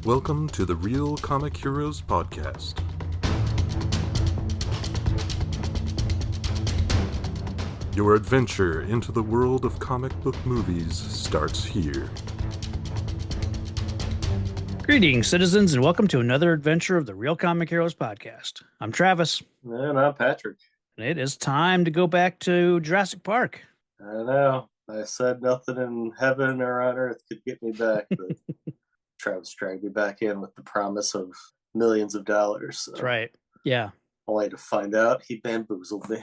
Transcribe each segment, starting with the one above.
Welcome to the Real Comic Heroes Podcast. Your adventure into the world of comic book movies starts here. Greetings, citizens, and welcome to another adventure of the Real Comic Heroes Podcast. I'm Travis. And I'm Patrick. And it is time to go back to Jurassic Park. I know. I said nothing in heaven or on earth could get me back, but Travis dragged me back in with the promise of millions of dollars. So That's right. Yeah. Only to find out he bamboozled me.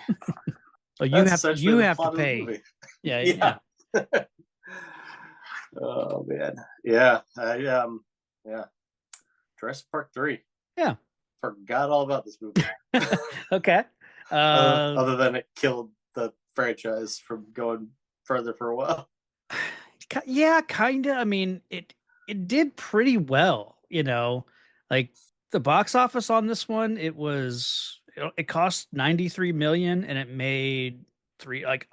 Oh, you have to pay. Yeah. Yeah. Oh man. Yeah. Jurassic Park 3. Yeah. Forgot all about this movie. Okay. Other than it killed the franchise from going further for a while. Yeah, kind of. I mean, it did pretty well, like the box office on this one, it cost 93 million and it made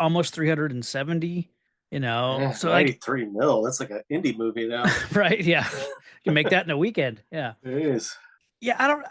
almost 370, Yeah, so 93 mil. That's like an indie movie now. right. Yeah. You can make that in a weekend. Yeah. It is. Yeah.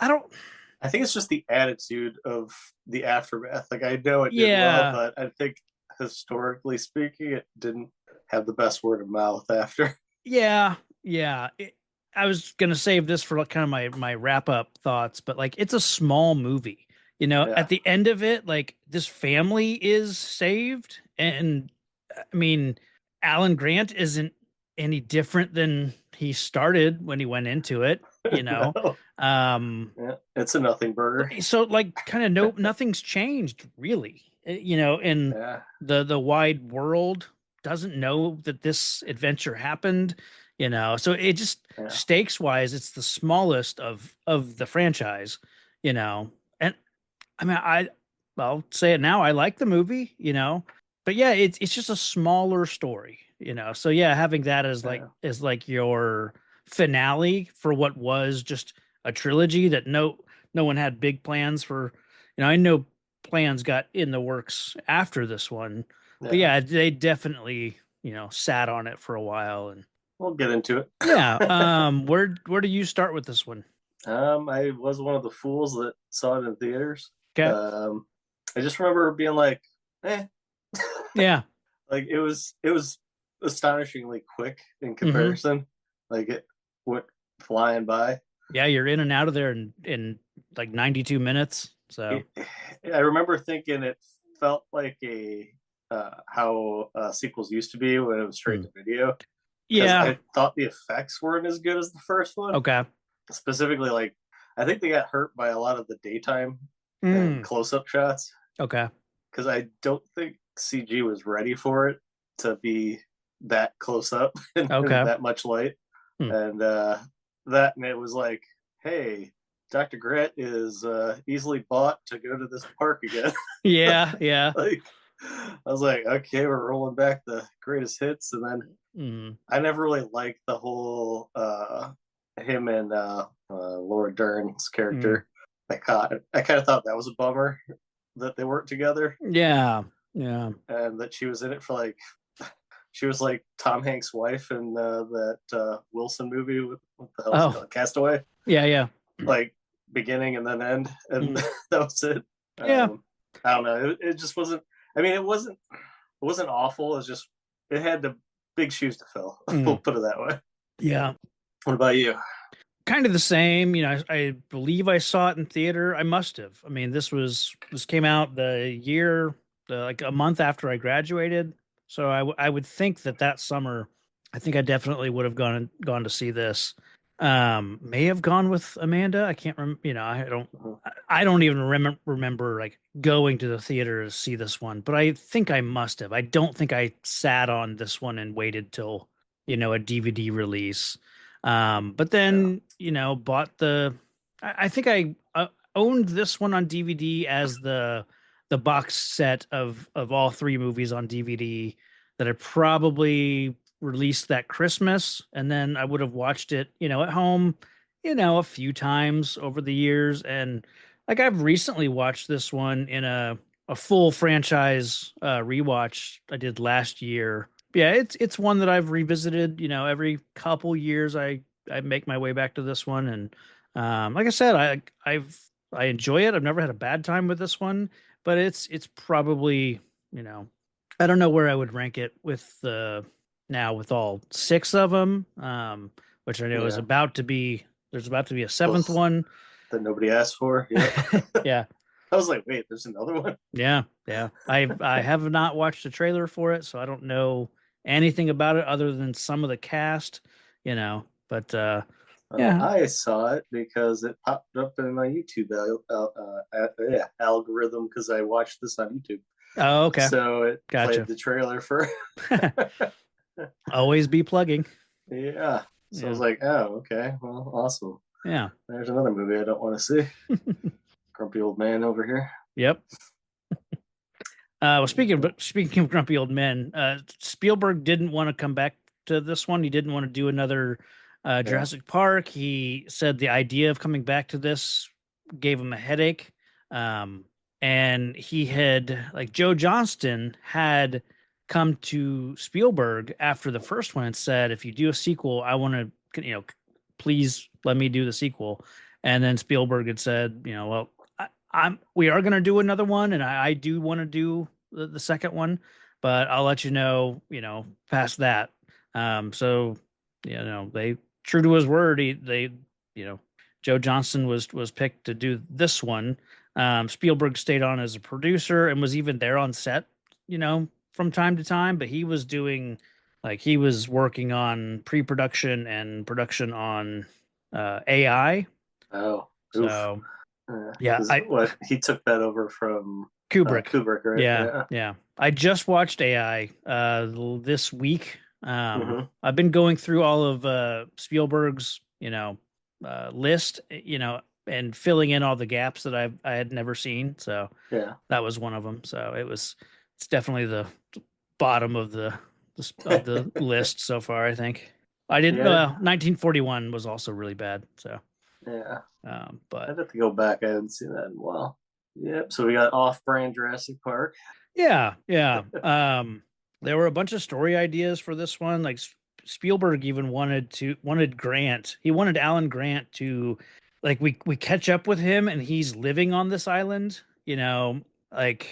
I think it's just the attitude of the aftermath. Like, I know it did well, but I think historically speaking, it didn't have the best word of mouth after. Yeah. I was going to save this for kind of my wrap up thoughts, but like, it's a small movie, at the end of it, like this family is saved. And I mean, Alan Grant isn't any different than he started when he went into it, No. Yeah, it's a nothing burger. So like kind of nothing's changed really, in the wide world doesn't know that this adventure happened, so it just stakes wise, it's the smallest of the franchise, and I mean, I'll say it now, I like the movie, but yeah, it's just a smaller story, so yeah, having that as like your finale for what was just a trilogy that no one had big plans for. I know plans got in the works after this one, but yeah, they definitely sat on it for a while, and we'll get into it. Yeah. Where do you start with this one? I was one of the fools that saw it in theaters. Okay. I just remember being like, yeah, like it was astonishingly quick in comparison. Like it went flying by. Yeah, you're in and out of there in like 92 minutes. So I remember thinking it felt like how sequels used to be when it was straight to video. Yeah, I thought the effects weren't as good as the first one. Okay. Specifically, like I think they got hurt by a lot of the daytime and close-up shots. Okay. Because I don't think CG was ready for it to be that close up and that much light. And and it was like, hey, Dr. Grant is easily bought to go to this park again. Yeah. Like, I was like, okay, we're rolling back the greatest hits. And then I never really liked the whole him and Laura Dern's character. I kind of thought that was a bummer that they weren't together. Yeah. And that she was in it for like, she was like Tom Hanks' wife in that Wilson movie with the hell Castaway. Yeah. Like beginning and then end, and that was it. Yeah. I don't know. It just wasn't. I mean, it wasn't awful. It's just it had the big shoes to fill. We'll put it that way. Yeah. What about you? Kind of the same. I believe I saw it in theater. I must have. I mean, this came out like a month after I graduated. So I would think that summer, I think I definitely would have gone to see this. May have gone with Amanda. I can't remember. I don't even remember like going to the theater to see this one, but I think I must have. I don't think I sat on this one and waited till a DVD release. But then bought I think I owned this one on DVD as the box set of all three movies on DVD that I probably released that Christmas, and then I would have watched it, at home, a few times over the years. And like I've recently watched this one in a full franchise rewatch I did last year. Yeah, it's one that I've revisited, every couple years I make my way back to this one, and like I said, I enjoy it. I've never had a bad time with this one, but it's probably, I don't know where I would rank it with now with all 6 of them, which I know is about to be. There's about to be a 7th one that nobody asked for. Yeah. Yeah. I was like, wait, there's another one? Yeah. I have not watched the trailer for it, so I don't know anything about it other than some of the cast, but I saw it because it popped up in my YouTube algorithm because I watched this on YouTube. Oh, okay. So it Gotcha. played the trailer for. Always be plugging. Yeah. So I was like, oh, okay. Well, awesome. Yeah. There's another movie I don't want to see. Grumpy old man over here. Yep. Well, speaking of grumpy old men, Spielberg didn't want to come back to this one. He didn't want to do another Jurassic Park. He said the idea of coming back to this gave him a headache. And he had, like, Joe Johnston had come to Spielberg after the first one and said, if you do a sequel, I want to, please let me do the sequel. And then Spielberg had said, well, we are going to do another one, and I do want to do the second one, but I'll let you know, past that. So, they, true to his word, Joe Johnston was picked to do this one. Spielberg stayed on as a producer and was even there on set, from time to time, but he was working on pre-production and production on AI. Oh, so he took that over from Kubrick. Kubrick, right? Yeah. I just watched AI this week. I've been going through all of Spielberg's, list, and filling in all the gaps that I had never seen. So that was one of them. So it's definitely the bottom of the list so far, I think. I didn't know 1941 was also really bad. So but I'd have to go back. I haven't seen that in a while. Yep. So we got off-brand Jurassic Park. Yeah. There were a bunch of story ideas for this one. Like Spielberg even wanted Grant. He wanted Alan Grant to, like, we catch up with him and he's living on this island, like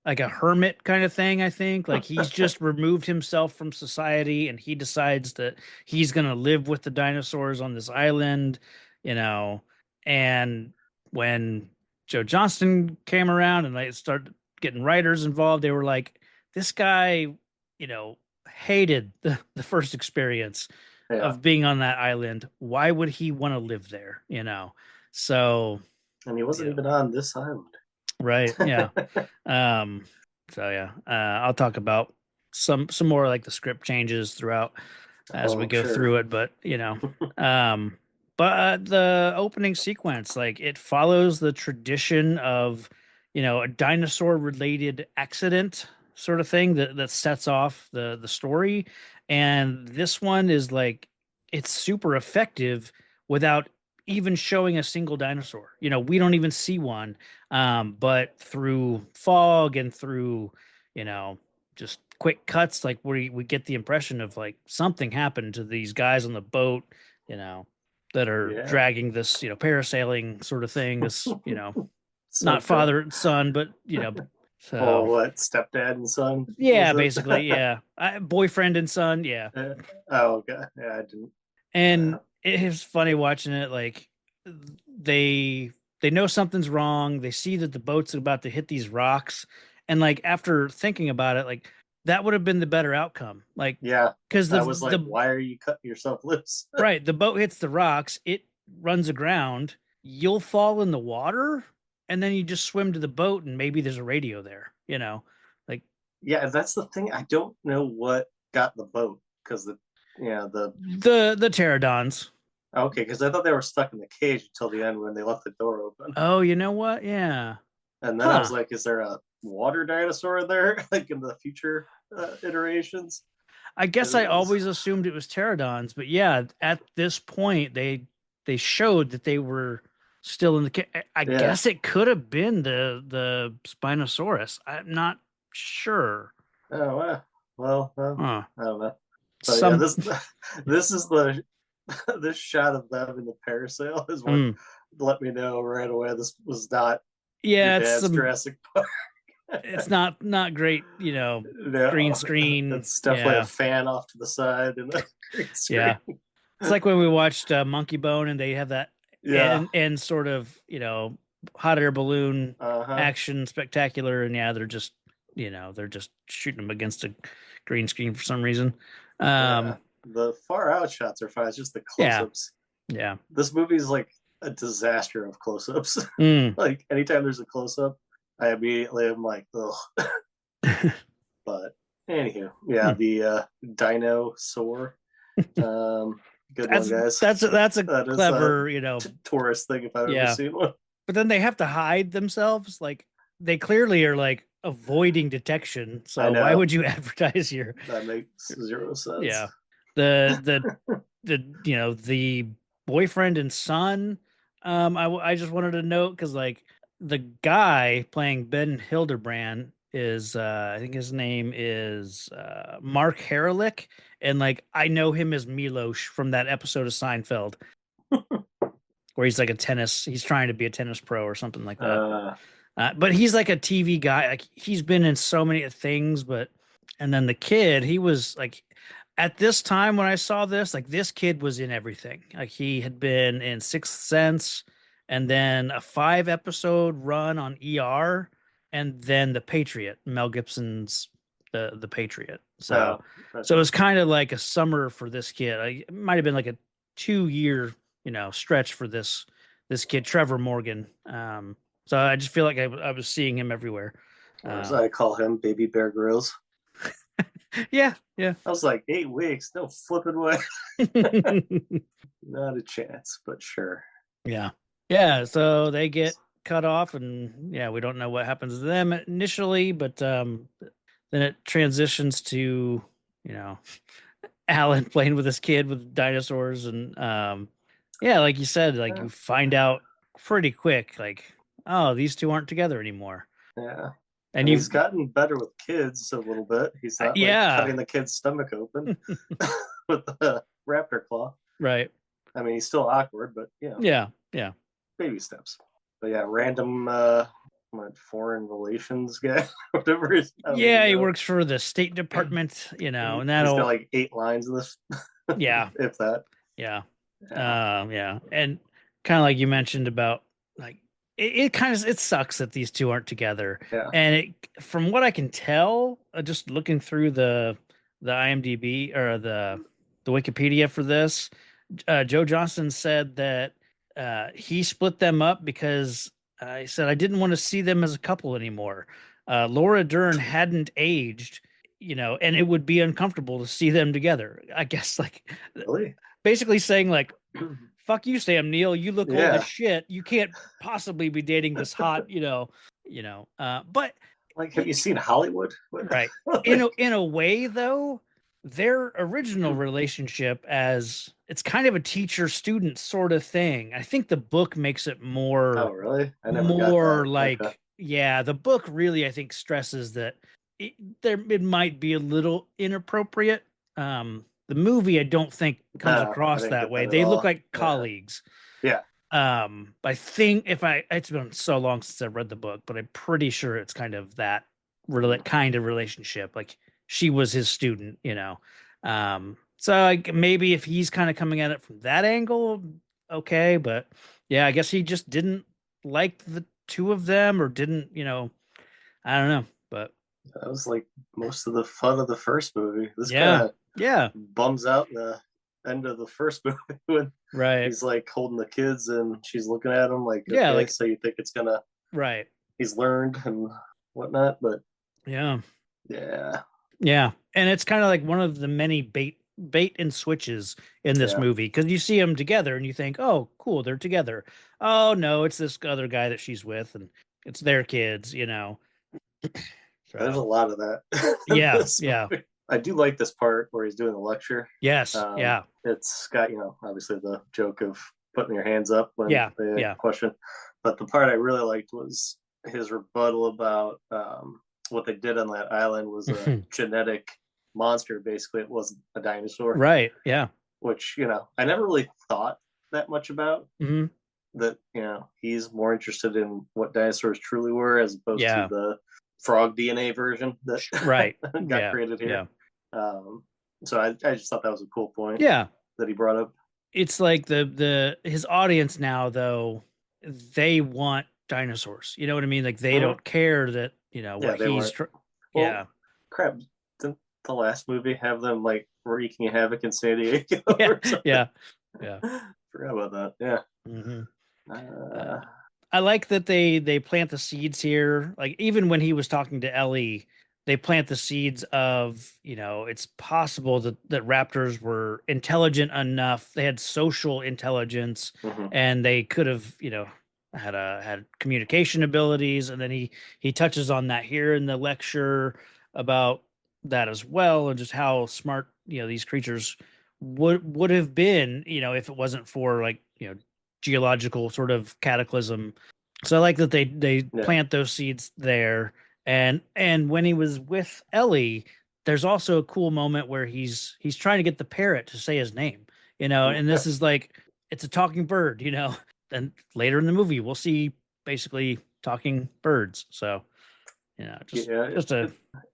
a hermit kind of thing, I think. Like he's just removed himself from society and he decides that he's going to live with the dinosaurs on this island, and when Joe Johnston came around and they started getting writers involved, they were like, this guy, hated the first experience of being on that island. Why would he want to live there? So, and he wasn't even on this island. Right. Yeah. I'll talk about some more, like the script changes throughout as we go through it, but but the opening sequence, like, it follows the tradition of, a dinosaur related accident sort of thing that sets off the story. And this one is like, it's super effective without even showing a single dinosaur. We don't even see one. But through fog and through, just quick cuts, like we get the impression of like something happened to these guys on the boat, that are dragging this, parasailing sort of thing. This, not father and son, but so what, stepdad and son? Yeah, basically, yeah. Boyfriend and son, yeah. Oh, okay. Yeah, I didn't. And it's funny watching it. Like they know something's wrong. They see that the boat's about to hit these rocks, and like after thinking about it, like that would have been the better outcome. Like, because why are you cutting yourself loose? Right, the boat hits the rocks, it runs aground. You'll fall in the water, and then you just swim to the boat, and maybe there's a radio there. Like, yeah, that's the thing. I don't know what got the boat, because the pterodons. Okay, because I thought they were stuck in the cage until the end when they left the door open. Oh, you know what? Yeah. And then I was like, is there a water dinosaur there, like in the future iterations? I guess I always assumed it was pterodons, but yeah, at this point they showed that they were still in the cage. I guess it could have been the Spinosaurus. I'm not sure. Oh, well, I don't know. But this is the this shot of them in the parasail is what let me know right away this was not your dad's Jurassic Park. It's not great, no, green screen. It's definitely a fan off to the side and a green screen. Yeah. It's like when we watched Monkey Bone and they have that and sort of, hot air balloon action spectacular. And they're just, they're just shooting them against a green screen for some reason. The far out shots are fine. It's just the close-ups. Yeah. This movie's like a disaster of close-ups. Like anytime there's a close-up, I immediately am like, ugh. But anywho, the dinosaur. Good one, guys. That's a clever, tourist thing if I've ever seen one. But then they have to hide themselves. Like they clearly are like avoiding detection. So why would you advertise your? That makes zero sense. Yeah, the the boyfriend and son. I just wanted to note because like the guy playing Ben Hildebrand is I think his name is Mark Herelick, and like I know him as Milos from that episode of Seinfeld where he's like he's trying to be a tennis pro or something like that. But he's like a TV guy, like he's been in so many things. And then the kid, he was like, at this time when I saw this, like this kid was in everything. Like he had been in Sixth Sense, and then a 5-episode run on ER, and then The Patriot, Mel Gibson's the Patriot. So it was kind of like a summer for this kid. It might have been like a 2-year, stretch for this kid, Trevor Morgan. So I just feel like I was seeing him everywhere. As I call him, Baby Bear Grylls. Yeah. I was like, 8 weeks, no flipping way. Not a chance, but sure. Yeah. So they get cut off, and we don't know what happens to them initially, but then it transitions to Alan playing with his kid with dinosaurs, and like you said, like you find out pretty quick, like, oh, these two aren't together anymore. Yeah. And he's gotten better with kids a little bit. He's not cutting the kid's stomach open with the raptor claw. Right. I mean, he's still awkward, but Yeah. Baby steps. But random foreign relations guy, whatever it is. He works for the State Department, and that'll. He's got like 8 lines in this. Yeah. If that. Yeah. And kind of like you mentioned about like it sucks that these two aren't together. Yeah. And from what I can tell, just looking through the IMDb or the Wikipedia for this, Joe Johnston said that he split them up because he said, I didn't want to see them as a couple anymore. Laura Dern hadn't aged, and it would be uncomfortable to see them together. I guess like really? Basically saying like, fuck you, Sam Neill. You look old as shit. You can't possibly be dating this hot, but like, have you seen Hollywood? Right. In a way though, their original relationship as it's kind of a teacher-student sort of thing. I think the book makes it more. Oh, really? I never more got that. like, the book really, I think, stresses that it might be a little inappropriate. The movie, I don't think comes across that way. They look like colleagues. Yeah. I think it's been so long since I read the book, but I'm pretty sure it's kind of that kind of relationship. Like she was his student, So like maybe if he's kind of coming at it from that angle, okay. But I guess he just didn't like the two of them, or didn't, I don't know. But that was like most of the fun of the first movie. This kind of bums out the end of the first movie when he's like holding the kids and she's looking at him like, okay, so you think it's gonna he's learned and whatnot, but yeah, and it's kind of like one of the many bait and switches in this movie, because you see them together and you think, oh cool, they're together. Oh no, it's this other guy that she's with and it's their kids, So. There's a lot of that. Yeah. I do like this part where he's doing the lecture. Yes. It's got, obviously the joke of putting your hands up when they question. But the part I really liked was his rebuttal about what they did on that island was a genetic monster. Basically, it wasn't a dinosaur. Right. Yeah. which I never really thought that much about. Mm-hmm. That he's more interested in what dinosaurs truly were as opposed to Yeah. the frog DNA version that Right. got created here. Yeah. So I just thought that was a cool point. Yeah. That he brought up. It's like his audience now, though, they want dinosaurs. You know what I mean? Like they don't care that what he's. Well, crap! Didn't the last movie have them like wreaking havoc in San Diego? Yeah. Forgot about that. Yeah. Mm-hmm. I like that they plant the seeds here. Like even when he was talking to Ellie, they plant the seeds of it's possible that raptors were intelligent enough. They had social intelligence, and they could have had communication abilities. And then he touches on that here in the lecture about that as well, and just how smart these creatures would have been if it wasn't for like geological sort of cataclysm. So I like that they plant those seeds there. And when he was with Ellie, there's also a cool moment where he's trying to get the parrot to say his name, and this is like it's a talking bird, and later in the movie we'll see basically talking birds. So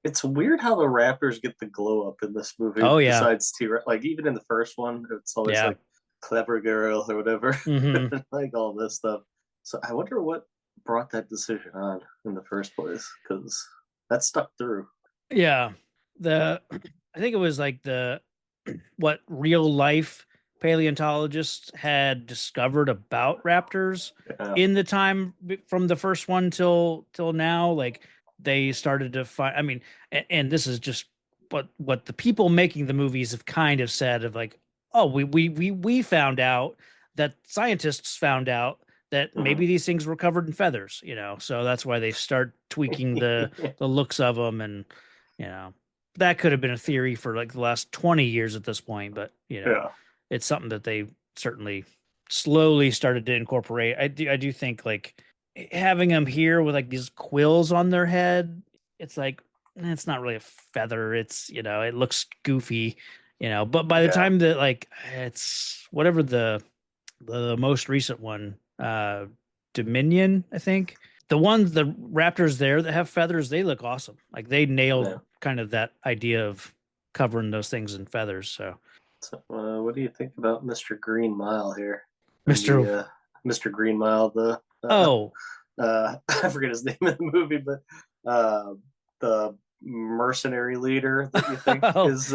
it's weird how the raptors get the glow up in this movie. Oh yeah. Besides like even in the first one, it's always like clever girl or whatever, like all this stuff. So I wonder what brought that decision on in the first place, because that stuck through. Yeah, I think it was like what real life paleontologists had discovered about raptors in the time from the first one till now. Like they started to find. I mean, and this is just what the people making the movies have kind of said of like, oh, we found out that scientists found out that maybe these things were covered in feathers, so that's why they start tweaking the looks of them. And, that could have been a theory for like the last 20 years at this point, but, it's something that they certainly slowly started to incorporate. I do think like having them here with like these quills on their head, it's like, it's not really a feather. It's, it looks goofy, but by the time that like, it's whatever the most recent one, Dominion, I think the raptors there that have feathers, they look awesome. Like they nailed kind of that idea of covering those things in feathers. So what do you think about Mr. Green Mile here? Mr. Green Mile, I forget his name in the movie, but the mercenary leader that you think is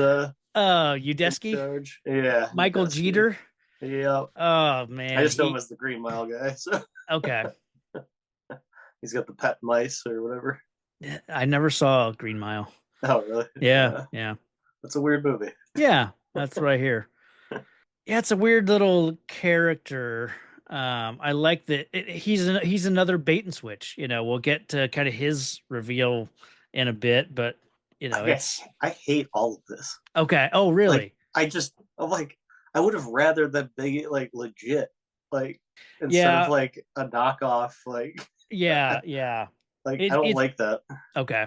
Udesky? Yeah, Michael Udesky. Jeter. Yeah. Oh man, I just know him as the Green Mile guy. So okay. He's got the pet mice or whatever. I never saw Green Mile. Oh really? Yeah. That's a weird movie. Yeah, that's what I hear. Yeah, it's a weird little character. I like that he's another bait and switch. We'll get to kind of his reveal in a bit, but I hate all of this. Okay. Oh, really? I would have rather that they like legit, like instead of like a knockoff, like yeah. Like I don't like that. Okay,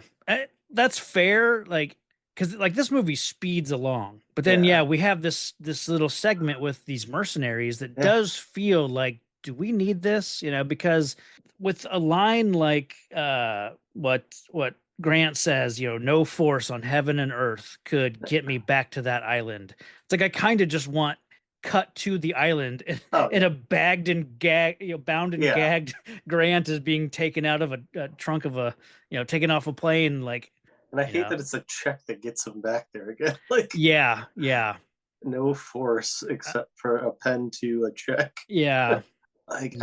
that's fair. Like because like this movie speeds along, but then we have this little segment with these mercenaries that does feel like, do we need this? Because with a line like what Grant says, no force on heaven and earth could get me back to that island. It's like I kind of just want cut to the island in a bagged and bound and gagged Grant is being taken out of a trunk of a taken off a plane, like. And I hate that it's a check that gets him back there again. Like yeah no force except for a pen to a check. Yeah. Like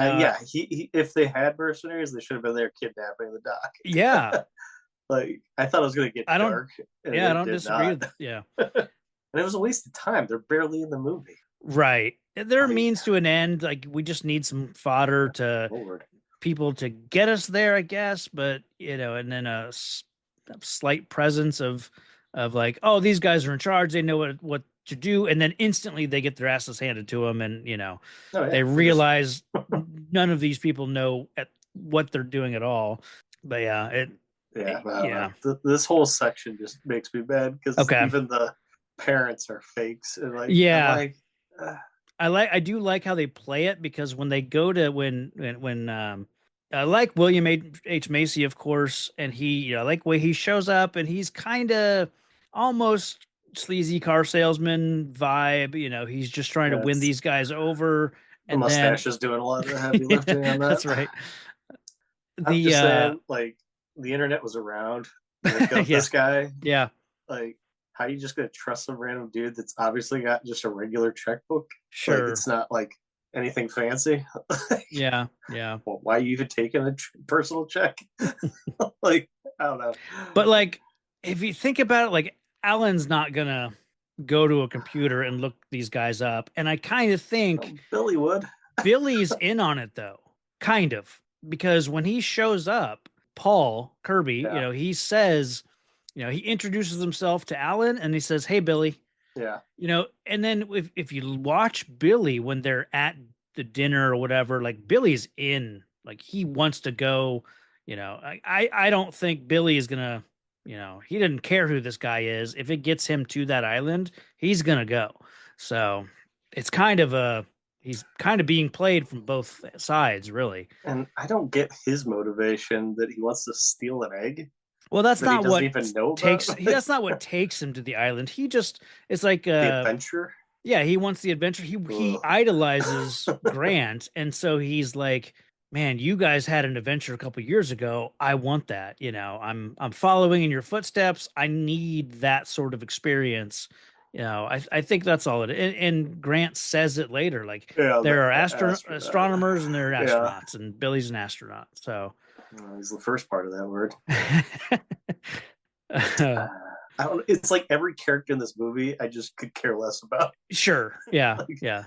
he if they had mercenaries, they should have been there kidnapping the doc. Yeah. Like I thought it was going to get dark. I don't disagree with and it was a waste of time. They're barely in the movie. Right. There are means to an end. Like we just need some fodder to people to get us there, I guess. But and then a slight presence of like, oh, these guys are in charge. They know what to do, and then instantly they get their asses handed to them, and they realize none of these people know what they're doing at all. But this whole section just makes me mad because even the parents are fakes, and like I do like how they play it, because when they go to I like William H. Macy, of course, and I like the way he shows up, and he's kind of almost sleazy car salesman vibe. He's just trying to win these guys over, the and mustache then is doing a lot of the heavy lifting on that. That's right. I'm just saying, like, the internet was around. This guy, yeah. Like, how are you just gonna trust some random dude that's obviously got just a regular checkbook? Sure, like, it's not like anything fancy. yeah. Well, why are you even taking a personal check? Like, I don't know. But like, if you think about it, like, Alan's not gonna go to a computer and look these guys up, and I kind of think Billy would. Billy's in on it, though, kind of, because when he shows up, Paul Kirby, he says, he introduces himself to Alan, and he says, "Hey, Billy." Yeah. And then if you watch Billy when they're at the dinner or whatever, like, Billy's in, like, he wants to go. I don't think Billy is gonna, he didn't care who this guy is. If it gets him to that island, he's gonna go. So it's he's kind of being played from both sides, really. And I don't get his motivation that he wants to steal an egg. Well, that's that not he what even know takes. about. That's not what takes him to the island. It's like the adventure. Yeah, he wants the adventure. He idolizes Grant, and so he's like, "Man, you guys had an adventure a couple years ago. I want that. I'm following in your footsteps. I need that sort of experience." I think that's all it is. And Grant says it later, like, there are astronomers and there are astronauts, and Billy's an astronaut. So he's the first part of that word. I don't. It's like every character in this movie, I just could care less about. Sure. Yeah. Like, yeah.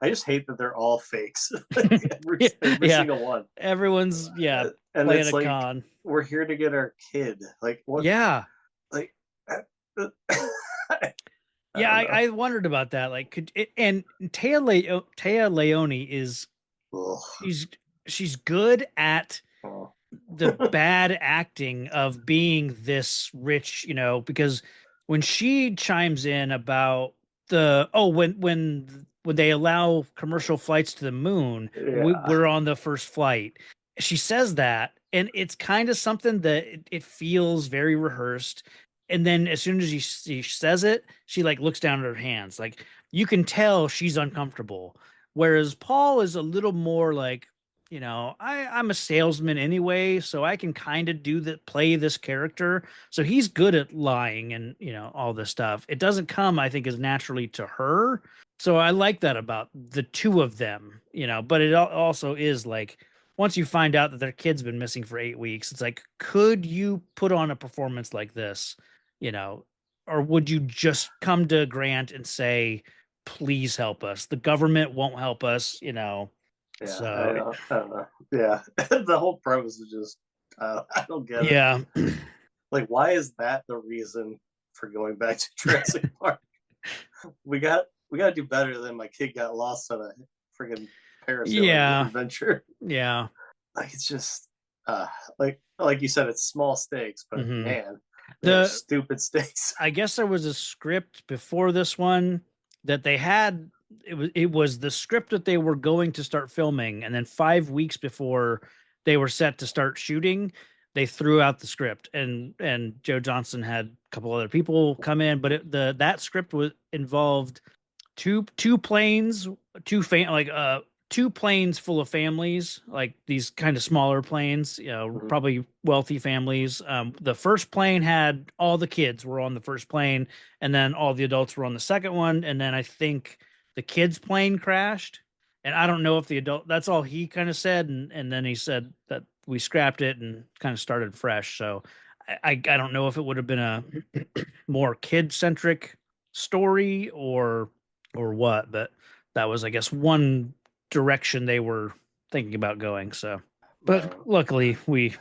I just hate that they're all fakes. every single one. Everyone's and playing it's a con. We're here to get our kid. Like, what? Yeah. Like. I wondered about that. Like, and Tea Leoni is she's good at the bad acting of being this rich, because when she chimes in about when they allow commercial flights to the moon, we're on the first flight. She says that, and it's kind of something that it feels very rehearsed. And then as soon as she says it, she like looks down at her hands. Like, you can tell she's uncomfortable. Whereas Paul is a little more like, I'm a salesman anyway, so I can kind of play this character. So he's good at lying and, all this stuff. It doesn't come, I think, as naturally to her. So I like that about the two of them, but it also is like, once you find out that their kid's been missing for 8 weeks, it's like, could you put on a performance like this, or would you just come to Grant and say, please help us? The government won't help us, Yeah, so I don't know. Yeah, the whole premise is just I don't get it. Yeah, like, why is that the reason for going back to Jurassic Park? We got to do better than my kid got lost on a freaking parasailing adventure. Yeah, like, it's just like you said, it's small stakes, but man, the stupid stakes. I guess there was a script before this one that they had. It was the script that they were going to start filming, and then 5 weeks before they were set to start shooting, they threw out the script, and Joe Johnston had a couple other people come in, but that script involved two planes, two planes full of families, like these kind of smaller planes, probably wealthy families. The first plane had all the kids were on the first plane, and then all the adults were on the second one, and then I think the kids' plane crashed, and I don't know if the adult. That's all he kind of said, and then he said that we scrapped it and kind of started fresh. So I don't know if it would have been a more kid-centric story or what, but that was, I guess, one direction they were thinking about going. So, but luckily we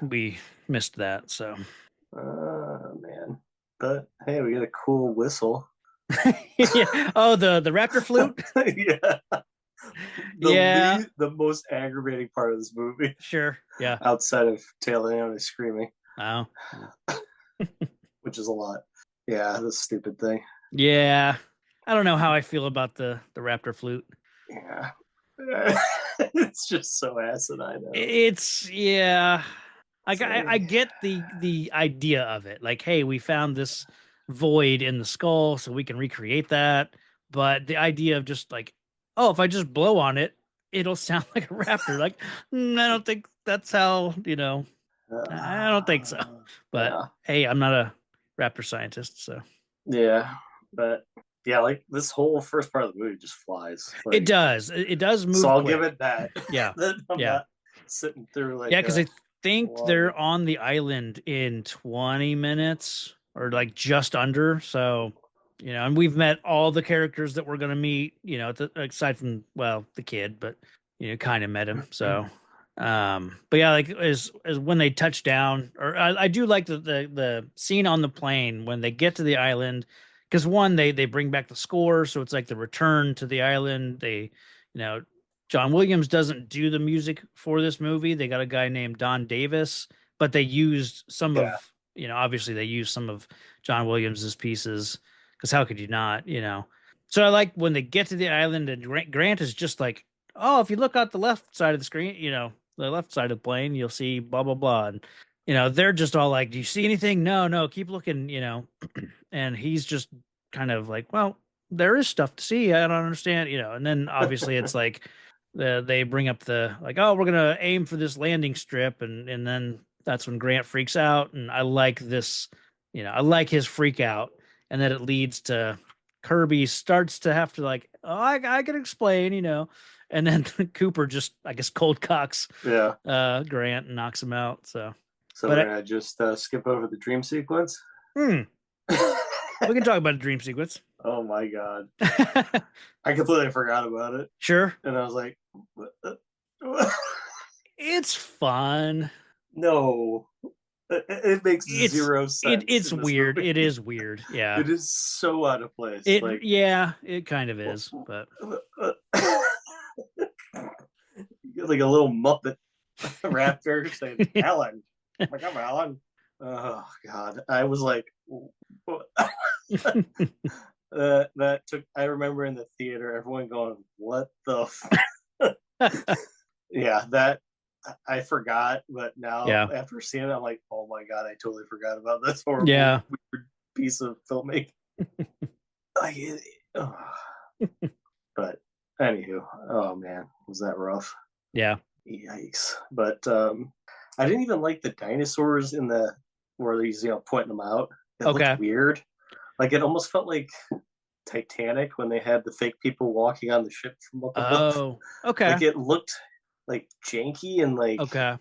missed that. So, man. But hey, we got a cool whistle. Yeah. Oh, the raptor flute. Yeah. The most aggravating part of this movie. Sure. Yeah. Outside of Tea Leoni screaming. Oh. Which is a lot. Yeah, this stupid thing. Yeah. I don't know how I feel about the raptor flute. Yeah. It's just so asinine. It's yeah. Like I get the idea of it. Like, hey, we found this void in the skull, so we can recreate that. But the idea of just like, oh, if I just blow on it, it'll sound like a raptor. Like, I don't think that's how, I don't think so. But Yeah. hey, I'm not a raptor scientist, so Yeah, but yeah, like this whole first part of the movie just flies. Like, it does. It does move. so I'll quick. give it that. Yeah. That I'm Yeah. not sitting through like Yeah, because I think long- they're on the island in 20 minutes or like just under. So, and we've met all the characters that we're going to meet, aside from, well, the kid, but, kind of met him. So, but yeah, like as when they touch down, or I do like the scene on the plane when they get to the island, because one, they bring back the score. So it's like the return to the island. They, you know, John Williams doesn't do the music for this movie. They got a guy named Don Davis, but they used some Yeah. of, obviously they used some of John Williams's pieces because how could you not, So I like when they get to the island and Grant is just like, oh, if you look out the left side of the screen, the left side of the plane, you'll see blah, blah, blah. And, they're just all like, do you see anything? No, keep looking, and he's just kind of like, well, there is stuff to see. I don't understand, and then obviously it's like, they bring up the like, oh, we're gonna aim for this landing strip, and then that's when Grant freaks out, and I like this, I like his freak out, and then it leads to Kirby starts to have to like, oh, I can explain, and then Cooper just, I guess, cold cocks, Grant and knocks him out. So we're gonna just skip over the dream sequence. We can talk about a dream sequence. Oh my god. I completely forgot about it. Sure. And I was like, it's fun. No. It makes zero sense. It's weird. It is weird. Yeah. It is so out of place. Yeah, it kind of is. But like a little Muppet raptor saying, Alan. Like, I'm Alan. Oh god. I was like that took I remember in the theater everyone going, what the yeah, that I forgot, but now after seeing it I'm like, oh my god, I totally forgot about this horrible weird piece of filmmaking. But anywho, oh man, was that rough. Yeah. Yikes. But I didn't even like the dinosaurs in the where he's pointing them out. It looked weird. Like it almost felt like Titanic when they had the fake people walking on the ship from up above. Oh, okay. Like it looked like janky and like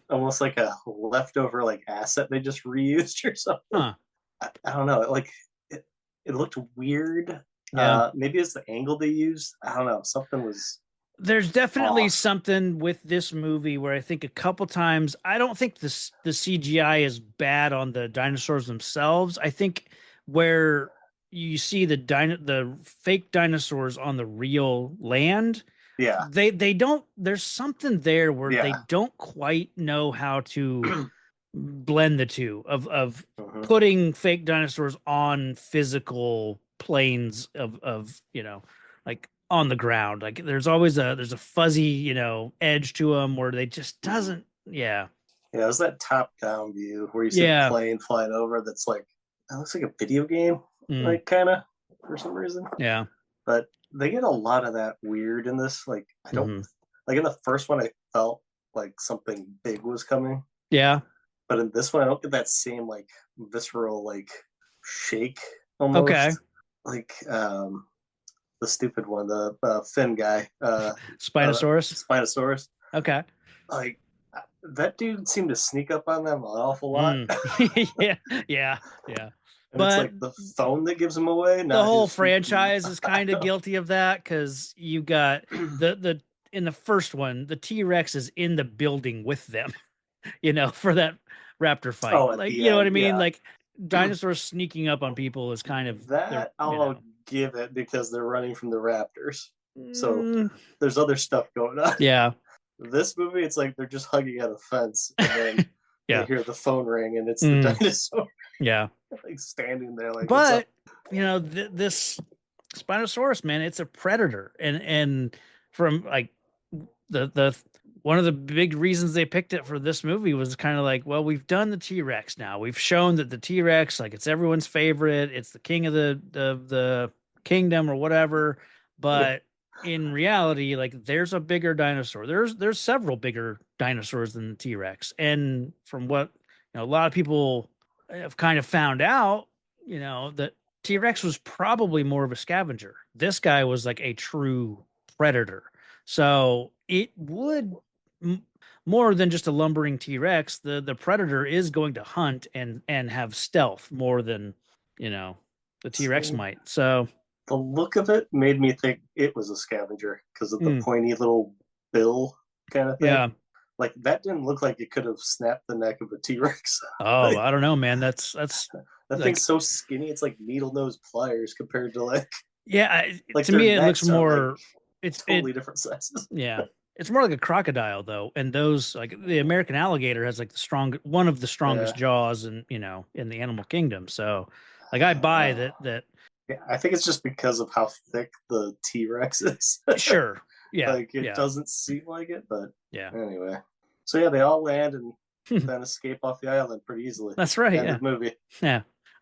almost like a leftover like asset they just reused or something. Huh. I don't know. Like it looked weird. Yeah. Maybe it's the angle they used. I don't know. Something was. There's definitely something with this movie where I think a couple times I don't think the CGI is bad on the dinosaurs themselves. I think where you see the fake dinosaurs on the real land, they don't. There's something there where they don't quite know how to blend the two of putting fake dinosaurs on physical planes of like on the ground. Like there's always there's a fuzzy edge to them where they just doesn't it's that top down view where you see the plane flying over that's like that looks like a video game like kind of for some reason. But they get a lot of that weird in this. Like I don't like in the first one I felt like something big was coming, but in this one I don't get that same like visceral like shake almost. Like the stupid one, the fin guy, Spinosaurus. Okay. Like that dude seemed to sneak up on them an awful lot. Yeah. And but it's like the phone that gives him away. The whole franchise is kind of guilty of that because you got the in the first one, the T-Rex is in the building with them, for that raptor fight. Like you know what I mean? Like dinosaurs sneaking up on people is kind of that I'll give it because they're running from the raptors. So there's other stuff going on. Yeah. This movie, it's like they're just hugging at a fence and then you hear the phone ring and it's the dinosaur. Yeah. Like standing there like but this Spinosaurus, man, it's a predator, and from like the one of the big reasons they picked it for this movie was kind of like, well, we've done the T-Rex now. We've shown that the T-Rex, like, it's everyone's favorite. It's the king of the kingdom or whatever. But in reality, like, there's a bigger dinosaur. There's several bigger dinosaurs than the T-Rex. And from what a lot of people have kind of found out, that T-Rex was probably more of a scavenger. This guy was like a true predator. So it would more than just a lumbering T-Rex. The predator is going to hunt and have stealth more than the T-Rex might. So the look of it made me think it was a scavenger because of the pointy little bill kind of thing. Yeah. Like, that didn't look like it could have snapped the neck of a T-Rex. Oh, like, I don't know, man. That's that thing's so skinny. It's like needle nose pliers compared to like to me it looks more. It's totally different sizes. Yeah, it's more like a crocodile though, and those, like, the American alligator has like one of the strongest jaws in in the animal kingdom. So, like, I buy that. Yeah, I think it's just because of how thick the T-Rex is. Sure. Yeah. Like, it doesn't seem like it, but yeah. Anyway, so yeah, they all land and then escape off the island pretty easily. That's right. End of the movie. Yeah.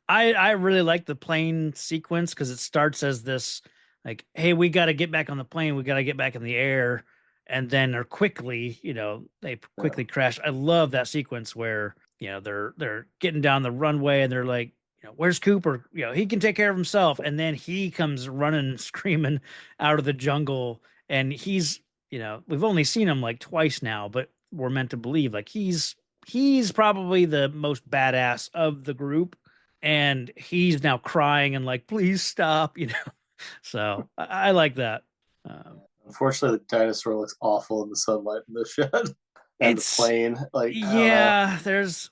I really like the plane sequence because it starts as this, like, hey, we got to get back on the plane. We got to get back in the air. And then they quickly crash. I love that sequence where, they're getting down the runway and they're like, where's Cooper? He can take care of himself. And then he comes running and screaming out of the jungle. And he's, we've only seen him like twice now, but we're meant to believe like he's probably the most badass of the group. And he's now crying and like, please stop, So I like that. Unfortunately, the dinosaur looks awful in the sunlight in this shot. And the plane, like, there's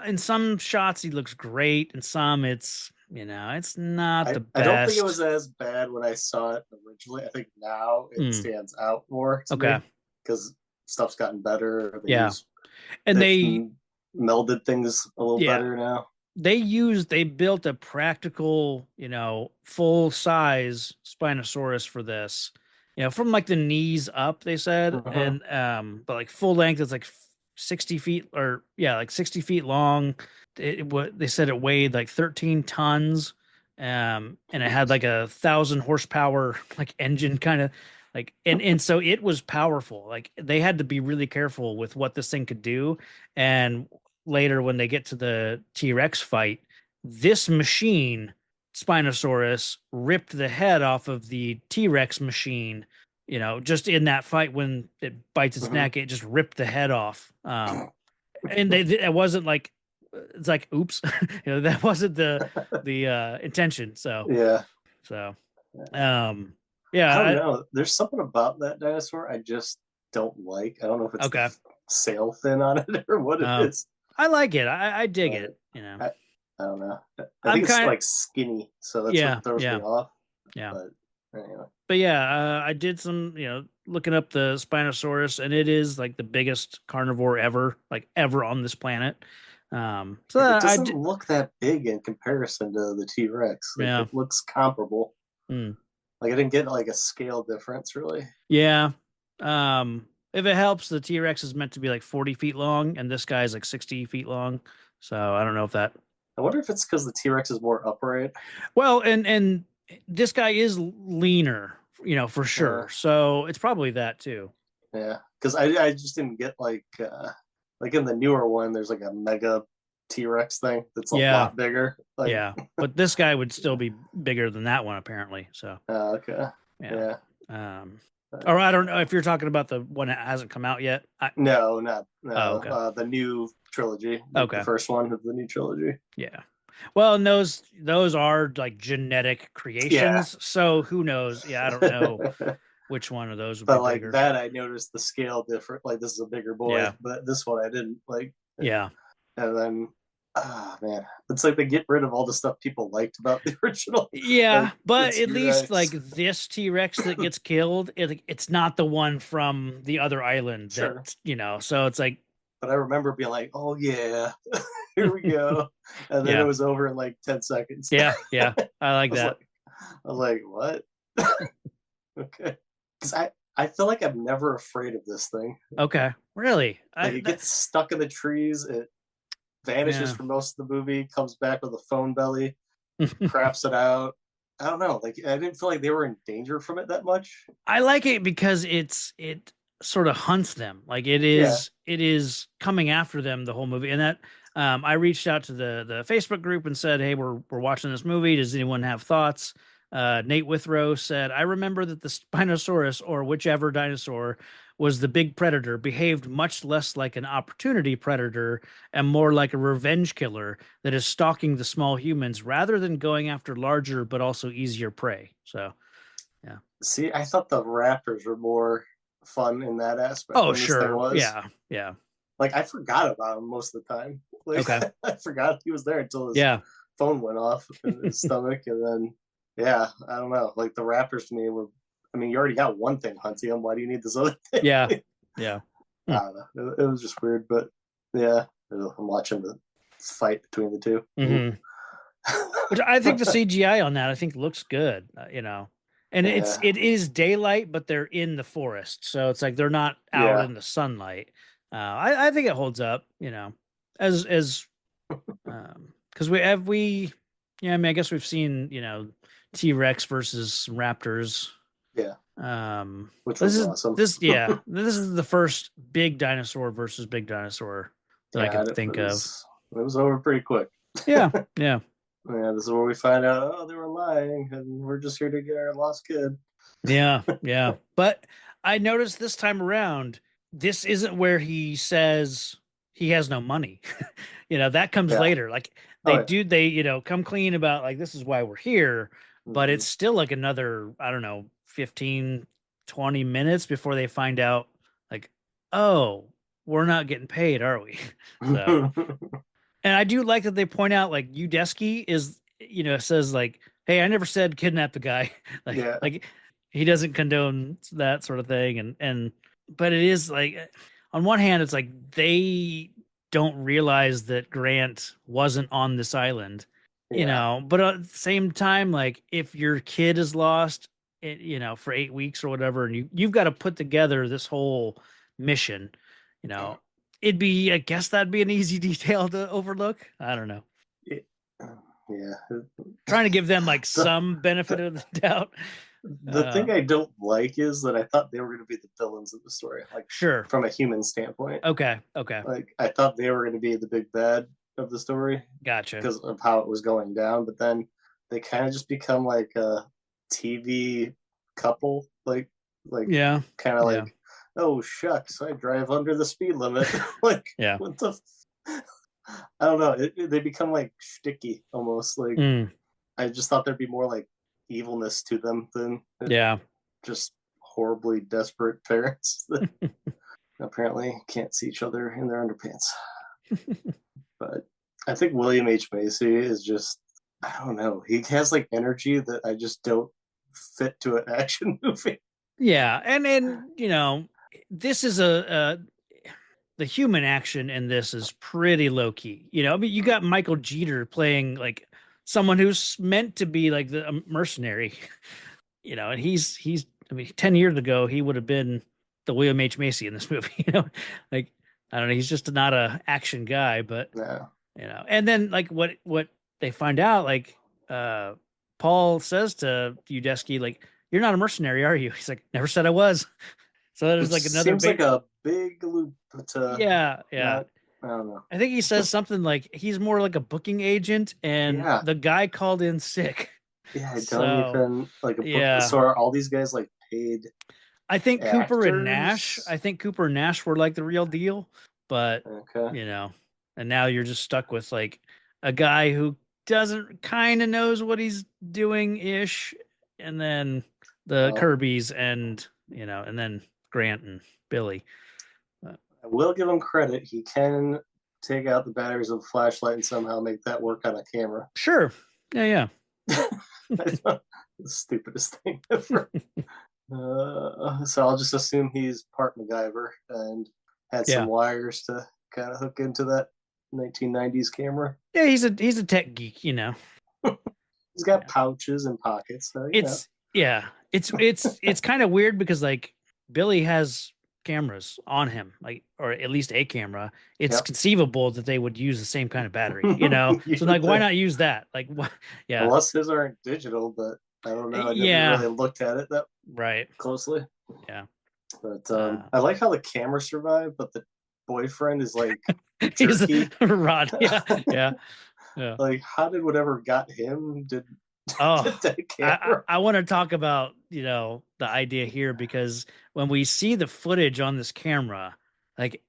in some shots he looks great, and some it's not the best. I don't think it was as bad when I saw it originally. I think now it stands out more. Because stuff's gotten better. They melded things a little better now. They built a practical, full size Spinosaurus for this, from like the knees up, they said. And but like full length is like 60 feet or like 60 feet long. They said it weighed like 13 tons. And it had like 1,000 horsepower, like, engine kind of like, and so it was powerful. Like, they had to be really careful with what this thing could do. And later, when they get to the T-Rex fight, this machine, Spinosaurus, ripped the head off of the T-Rex machine, just in that fight. When it bites its neck, it just ripped the head off. And it wasn't like, it's like, oops, that wasn't the intention. So, I don't know. There's something about that dinosaur I just don't like. I don't know if it's the sail fin on it or what it is. I like it. I dig it. I don't know. I think it's like skinny, so that's what throws me off. Yeah. But anyway. But yeah, I did some, looking up the Spinosaurus, and it is like the biggest carnivore ever on this planet. So it doesn't look that big in comparison to the T-Rex. Like, it looks comparable. Like, I didn't get like a scale difference really. Yeah. If it helps, the T-Rex is meant to be like 40 feet long, and this guy is like 60 feet long. So I don't know if that. I wonder if it's because the T-Rex is more upright. Well, and this guy is leaner, for sure. So it's probably that too. Yeah, because I just didn't get like in the newer one, there's like a mega T-Rex thing that's a lot bigger. Like, but this guy would still be bigger than that one apparently. So. Okay. Yeah. Or I don't know if you're talking about the one that hasn't come out yet. No, not Oh, okay. The new trilogy. Okay. The first one of the new trilogy. Yeah. Well, and those are like genetic creations. Yeah. So who knows? Yeah, I don't know which one of those would be like bigger. That, I noticed the scale different. Like, this is a bigger boy, but this one I didn't like. Yeah. And then, man, it's like they get rid of all the stuff people liked about the original. Yeah, like, but at least like this T-Rex that gets killed, it's not the one from the other island. Sure. That, so it's like. But I remember being like, oh yeah, here we go. And then it was over in like 10 seconds. Yeah. I like that. was like, what? Okay. Because I feel like I'm never afraid of this thing. Okay, really? Like it gets stuck in the trees. It vanishes Yeah. for most of the movie. Comes back with a phone belly. Craps it out. I don't know. Like I didn't feel like they were in danger from it that much. I like it because it sort of hunts them. Like Yeah. it is coming after them the whole movie. And that I reached out to the Facebook group and said, "Hey, we're watching this movie. Does anyone have thoughts?" Nate Withrow said, "I remember that the Spinosaurus or whichever dinosaur was the big predator behaved much less like an opportunity predator and more like a revenge killer that is stalking the small humans rather than going after larger but also easier prey." So, yeah. See, I thought the raptors were more fun in that aspect Oh, than this thing sure. was. Yeah. Yeah. Like I forgot about him most of the time. Like Okay. I forgot he was there until his Yeah. phone went off in his stomach, and then yeah, I don't know. Like the raptors to me were. I mean, you already got one thing hunting him. Why do you need this other thing? Yeah. Yeah. I don't know. It was just weird, but yeah, I'm watching the fight between the 2. Mm-hmm. Which I think the CGI on that I think looks good, and Yeah. it is daylight, but they're in the forest, so it's like they're not out Yeah. in the sunlight. I think it holds up, as because yeah, I mean, I guess we've seen T-Rex versus raptors. Yeah. Which This was is awesome. this is the first big dinosaur versus big dinosaur that I Yeah, could think of. it was over pretty quick. Yeah, yeah. Yeah, this is where we find out, oh, they were lying, and we're just here to get our lost kid. Yeah, yeah. But I noticed this time around, this isn't where he says he has no money. That comes Yeah. later. Like Oh, yeah. they come clean about like this is why we're here, but Mhm. it's still like another, I don't know, 15, 20 minutes before they find out like, oh, we're not getting paid, are we? So, and I do like that they point out like Udesky is, says like, hey, I never said kidnap the guy. Yeah. like he doesn't condone that sort of thing. But it is like, on one hand, it's like they don't realize that Grant wasn't on this island, Yeah. but at the same time, like if your kid is lost, for 8 weeks or whatever, and you've got to put together this whole mission, you know, I guess that'd be an easy detail to overlook. I don't know. Yeah. Trying to give them like The, some benefit the, of the doubt. the thing I don't like is that I thought they were going to be the villains of the story, like Sure. from a human standpoint. Okay. Like I thought they were going to be the big bad of the story Gotcha. because of how it was going down, but then they kind of just become like a TV couple, Yeah. kind of Yeah. like, oh shucks, I drive under the speed limit. Like, Yeah. what the? I don't know. They become like sticky almost. Like I just thought there'd be more like evilness to them than Yeah. just horribly desperate parents that apparently can't see each other in their underpants. But I think William H. Macy is just, I don't know. He has like energy that I just don't fit to an action movie. Yeah. And this is the human action in this is pretty low key. I mean, you got Michael Jeter playing like someone who's meant to be like the mercenary, and he's, I mean, 10 years ago, he would have been the William H. Macy in this movie, like, I don't know. He's just not a action guy, but No. and then like what they find out, like, Paul says to Udesky, like, you're not a mercenary, are you? He's like, never said I was. So there's like another seems like a big loop to yeah. not, I don't know. I think he says something like he's more like a booking agent, and Yeah. the guy called in sick. Yeah, I don't even like a book. Yeah. So are all these guys like paid? I think actors? Cooper and Nash were like the real deal, but Okay. and now you're just stuck with like a guy who doesn't kind of knows what he's doing ish, and then the Kirbys and and then Grant and Billy. I will give him credit. He can take out the batteries of a flashlight and somehow make that work on a camera. Sure. Yeah. I thought the stupidest thing ever. So I'll just assume he's part MacGyver and had some wires to kind of hook into that 1990s camera. Yeah, he's a tech geek, He's got pouches and pockets. So, it's it's kind of weird because like Billy has cameras on him, like, or at least a camera. It's conceivable that they would use the same kind of battery, so like why not use that? Like what? Yeah, unless his aren't digital, but I don't know. I never really looked at it that closely. Yeah, but I like how the camera survived, but the boyfriend is like he's jerky. Rod. Yeah. Like, how did whatever got him did that camera? I want to talk about the idea here, because when we see the footage on this camera, like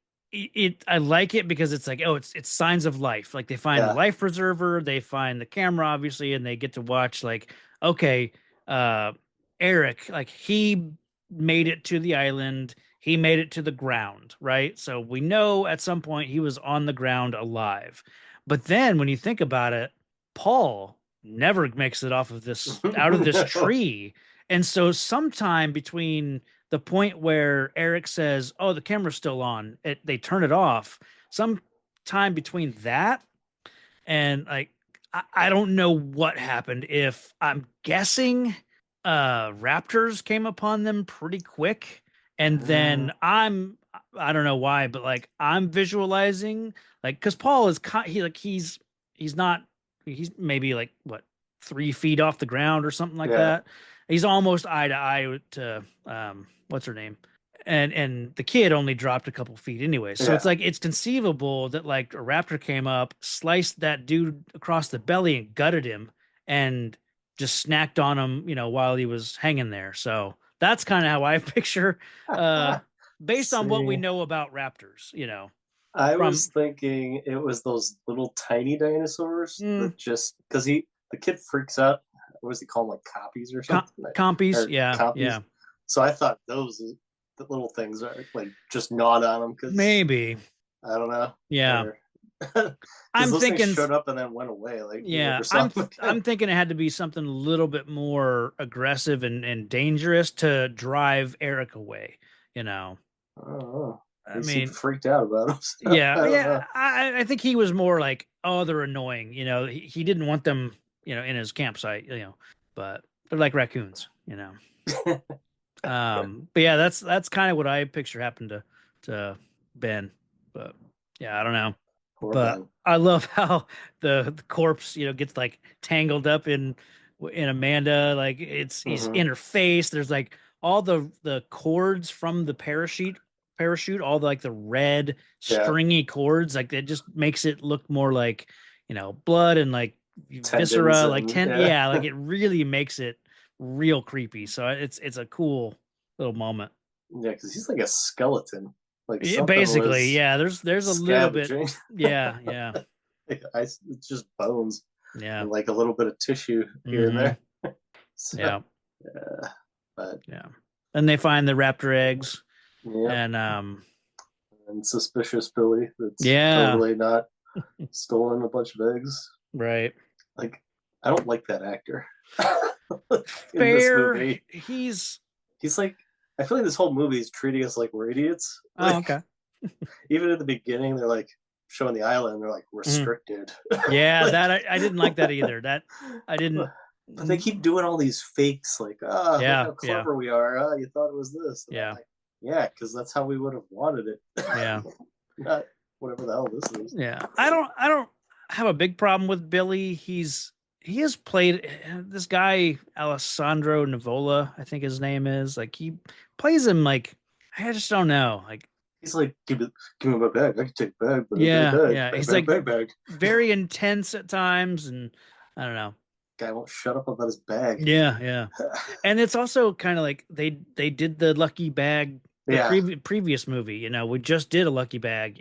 I like it because it's like, oh, it's signs of life. Like they find the life preserver, they find the camera, obviously, and they get to watch like, okay, Eric, like he made it to the island, he made it to the ground, right? So we know at some point he was on the ground alive. But then when you think about it, Paul never makes it off of this out of this tree. And so sometime between the point where Eric says, "Oh, the camera's still on," they turn it off. Sometime between that and like I don't know what happened. If I'm guessing raptors came upon them pretty quick, and then I don't know why, but like I'm visualizing like, because Paul is he's not, he's maybe like what, 3 feet off the ground or something like that. He's almost eye to eye to what's her name, and the kid only dropped a couple feet anyway. So it's like it's conceivable that like a raptor came up, sliced that dude across the belly and gutted him, and just snacked on him, while he was hanging there. So that's kind of how I picture, based on what we know about raptors. I was thinking it was those little tiny dinosaurs that just because the kid freaks out. What does he call them, like copies or something? Compies, copies. Yeah. So I thought those the little things are like just gnawed on them because maybe, I don't know. Yeah. I'm thinking showed up and then went away. Like I'm thinking it had to be something a little bit more aggressive and dangerous to drive Eric away. Oh. I mean, freaked out about them. So I think he was more like, oh, they're annoying. He didn't want them, in his campsite. But they're like raccoons. But yeah, that's kind of what I picture happened to Ben. But yeah, I don't know. But I love how the corpse, gets like tangled up in Amanda. Like he's in her face. There's like all the cords from the parachute, all the like the red stringy cords. Like it just makes it look more like, blood and like viscera, like like it really makes it real creepy. So it's a cool little moment. Yeah, because he's like a skeleton. Like basically, there's a little bit, it's just bones, and like a little bit of tissue here and there. So, and they find the raptor eggs, and suspicious Billy that's totally not stolen a bunch of eggs, right? Like I don't like that actor. Fair, he's like, I feel like this whole movie is treating us like we're idiots. Like, okay. Even at the beginning, they're like showing the island. They're like restricted. Yeah, like, that I didn't like that either. That I didn't. But they keep doing all these fakes, like, look how clever we are. You thought it was this. And like, because that's how we would have wanted it. Yeah. Not whatever the hell this is. Yeah, I don't have a big problem with Billy. He has played this guy Alessandro Nivola, I think his name is. Like he plays him like, I just don't know. Like he's like, give me my bag. I can take the bag. But bag. He's bag, like bag. Very intense at times, and I don't know. Guy won't shut up about his bag. Yeah. And it's also kind of like they did the lucky bag. The previous movie. We just did a lucky bag.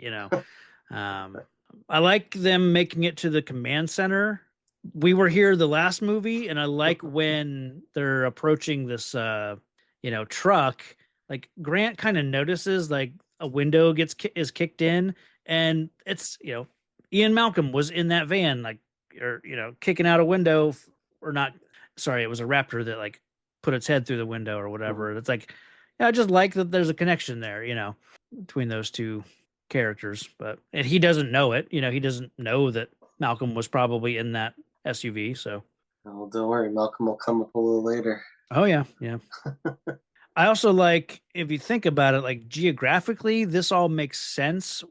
I like them making it to the command center. We were here the last movie, and I like when they're approaching this, truck. Like Grant kind of notices like a window is kicked in, and it's Ian Malcolm was in that van, like kicking out a window, or not. Sorry, it was a raptor that like put its head through the window or whatever. It's like, I just like that there's a connection there, between those two characters. And he doesn't know it. He doesn't know that Malcolm was probably in that SUV. So Oh, don't worry, Malcolm will come up a little later. Oh yeah, yeah. I also like, if you think about it, like geographically, this all makes sense.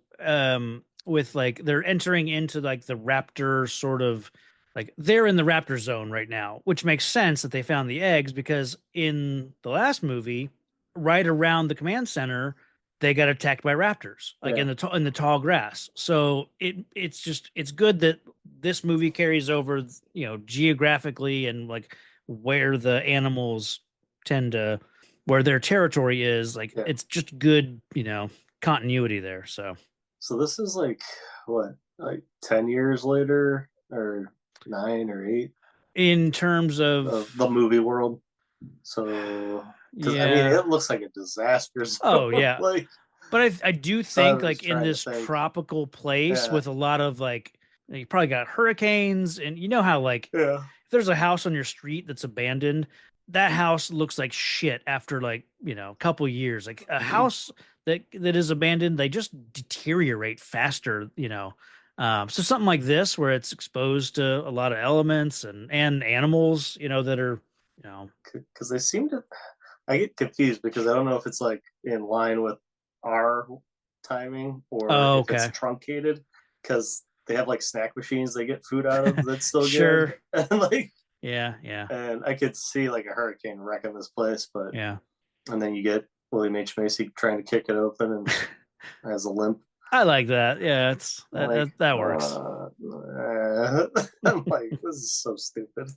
With like they're entering into like the raptor sort of, like they're in the raptor zone right now, which makes sense that they found the eggs because in the last movie, right around the command center, they got attacked by raptors, like Yeah. in the tall grass. So it's good that this movie carries over, geographically and like where the animals tend to, where their territory is, like Yeah. it's just good, continuity there. So this is like what, like 10 years later, or 9 or 8 In terms of of, the movie world. So, because I mean, yeah, it looks like a disaster oh zone. yeah, Like, but I do so I think was like in trying to this think. tropical place Yeah, with a lot of like, you probably got hurricanes, and you know how like yeah, if there's a house on your street that's abandoned, that house looks like shit after like, a couple years. Like a house that is abandoned, they just deteriorate faster, so something like this where it's exposed to a lot of elements and animals, that are, you know, because they seem to. I get confused because I don't know if it's like in line with our timing or oh, if it's okay. truncated because they have like snack machines they get food out of that's still good. Sure. And like, Yeah, yeah, and I could see like a hurricane wrecking this place, but yeah. and then you get William H. Macy trying to kick it open and has a limp. I like that. Yeah, it's I'm like, that works. I'm like, this is so stupid.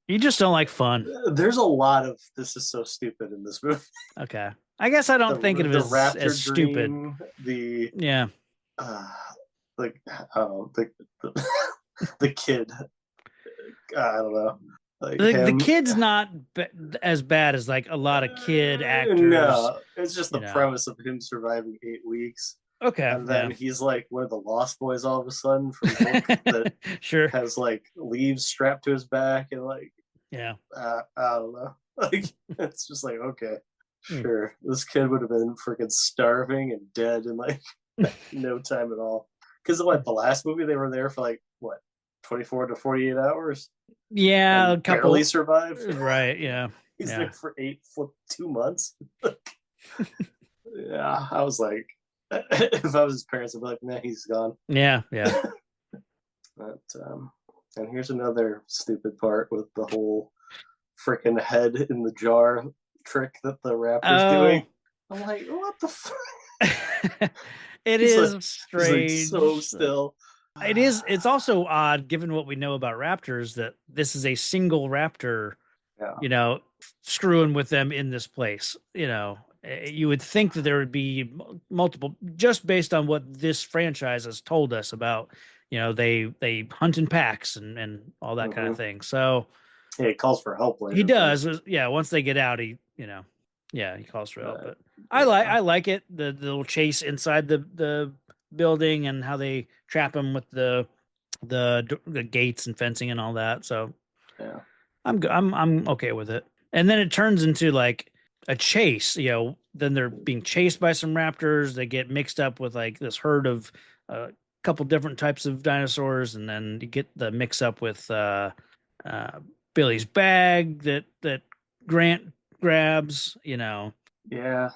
You just don't like fun. There's a lot of this is so stupid in this movie. Okay. I guess I don't think of it The as raptor stupid. dream, the Yeah. uh, like the, the kid. I don't know, like The him. kid's not as bad as like a lot of kid actors, No, it's just you the know. premise of him surviving 8 weeks, Okay, and then yeah. he's like one of the Lost Boys all of a sudden from Hook that Sure. has like leaves strapped to his back and like Yeah. I don't know. Like it's just like okay, Hmm. sure. This kid would have been freaking starving and dead in like no time at all. Because what the last movie they were there for like what 24 to 48 hours Yeah, a and barely couple. survived. Right, yeah. He's Yeah. there for 2 months. Yeah, I was like, if I was his parents, I'd be like, nah, he's gone. Yeah, yeah. But and here's another stupid part with the whole freaking head in the jar trick that the raptor's doing. I'm like, what the fuck? It He's is like, he's like strange. so still. It's also odd given what we know about raptors that this is a single raptor, Yeah. screwing with them in this place. You would think that there would be multiple, just based on what this franchise has told us about, they hunt in packs and all that kind of thing. So Yeah, he calls for help later. he does. Yeah. Once they get out, he calls for help. But I like it. The little chase inside the building and how they trap him with the gates and fencing and all that. So yeah, I'm okay with it. And then it turns into like a chase. Then they're being chased by some raptors. They get mixed up with like this herd of a couple different types of dinosaurs, and then you get the mix up with Billy's bag that Grant grabs. Yeah,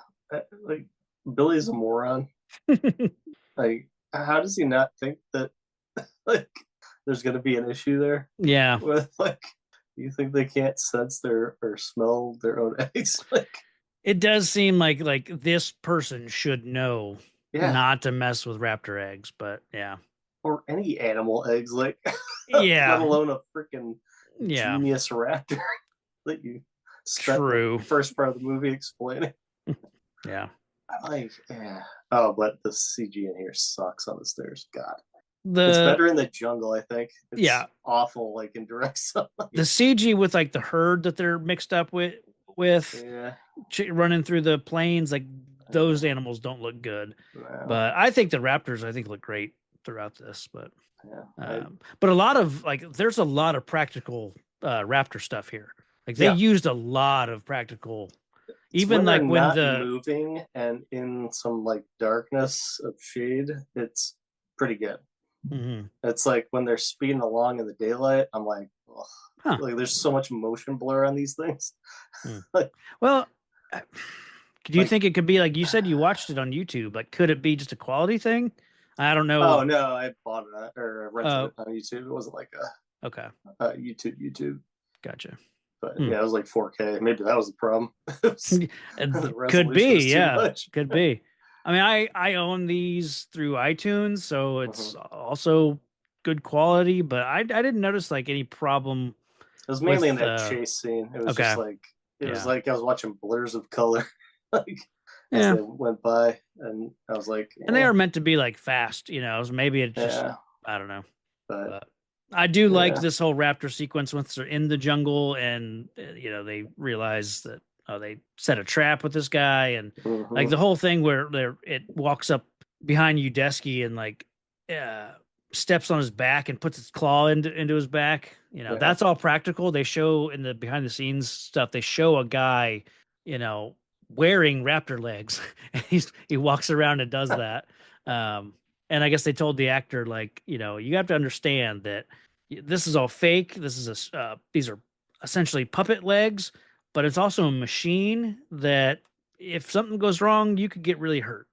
like Billy's a moron. Like, how does he not think that like there's going to be an issue there? Yeah, With like, you think they can't sense their or smell their own eggs? Like, it does seem like this person should know yeah, not to mess with raptor eggs, but yeah, or any animal eggs, like yeah, let alone a freaking yeah, genius raptor that you spent true. the first part of the movie explaining. Yeah. Like, yeah. Oh, but the CG in here sucks on the stairs. God. The It's better in the jungle, I think. It's yeah, awful, like in direct sunlight. the CG with like the herd that they're mixed up with Yeah. running through the plains, like those animals don't look good. No. But I think the raptors, look great throughout this. But Yeah. but a lot of like, there's a lot of practical raptor stuff here. Like they Yeah. used a lot of practical. It's Even when like they're when not the moving and in some like darkness of shade, it's pretty good. It's like when they're speeding along in the daylight, I'm like, like there's so much motion blur on these things. Like, well, do you think it could be like you said you watched it on YouTube? Like, could it be just a quality thing? I don't know. Oh no, I bought it or rented it on YouTube. It wasn't like a YouTube. Gotcha. But yeah, it was like 4K. Maybe that was the problem. Could be, yeah. Could be. I mean, I own these through iTunes, so it's also good quality, but I didn't notice like any problem. It was mainly in that chase scene. It was just like it was like I was watching blurs of color, like as they went by, and I was like, and they are meant to be like fast, so maybe it just I don't know, but I do like this whole raptor sequence once they're in the jungle and they realize that they set a trap with this guy, and like the whole thing where it walks up behind Udesky and like steps on his back and puts its claw into his back. That's all practical. They show in the behind the scenes stuff, they show a guy, wearing raptor legs, and he walks around and does that. And I guess they told the actor, like, you have to understand that this is all fake. This is these are essentially puppet legs, but it's also a machine that if something goes wrong, you could get really hurt,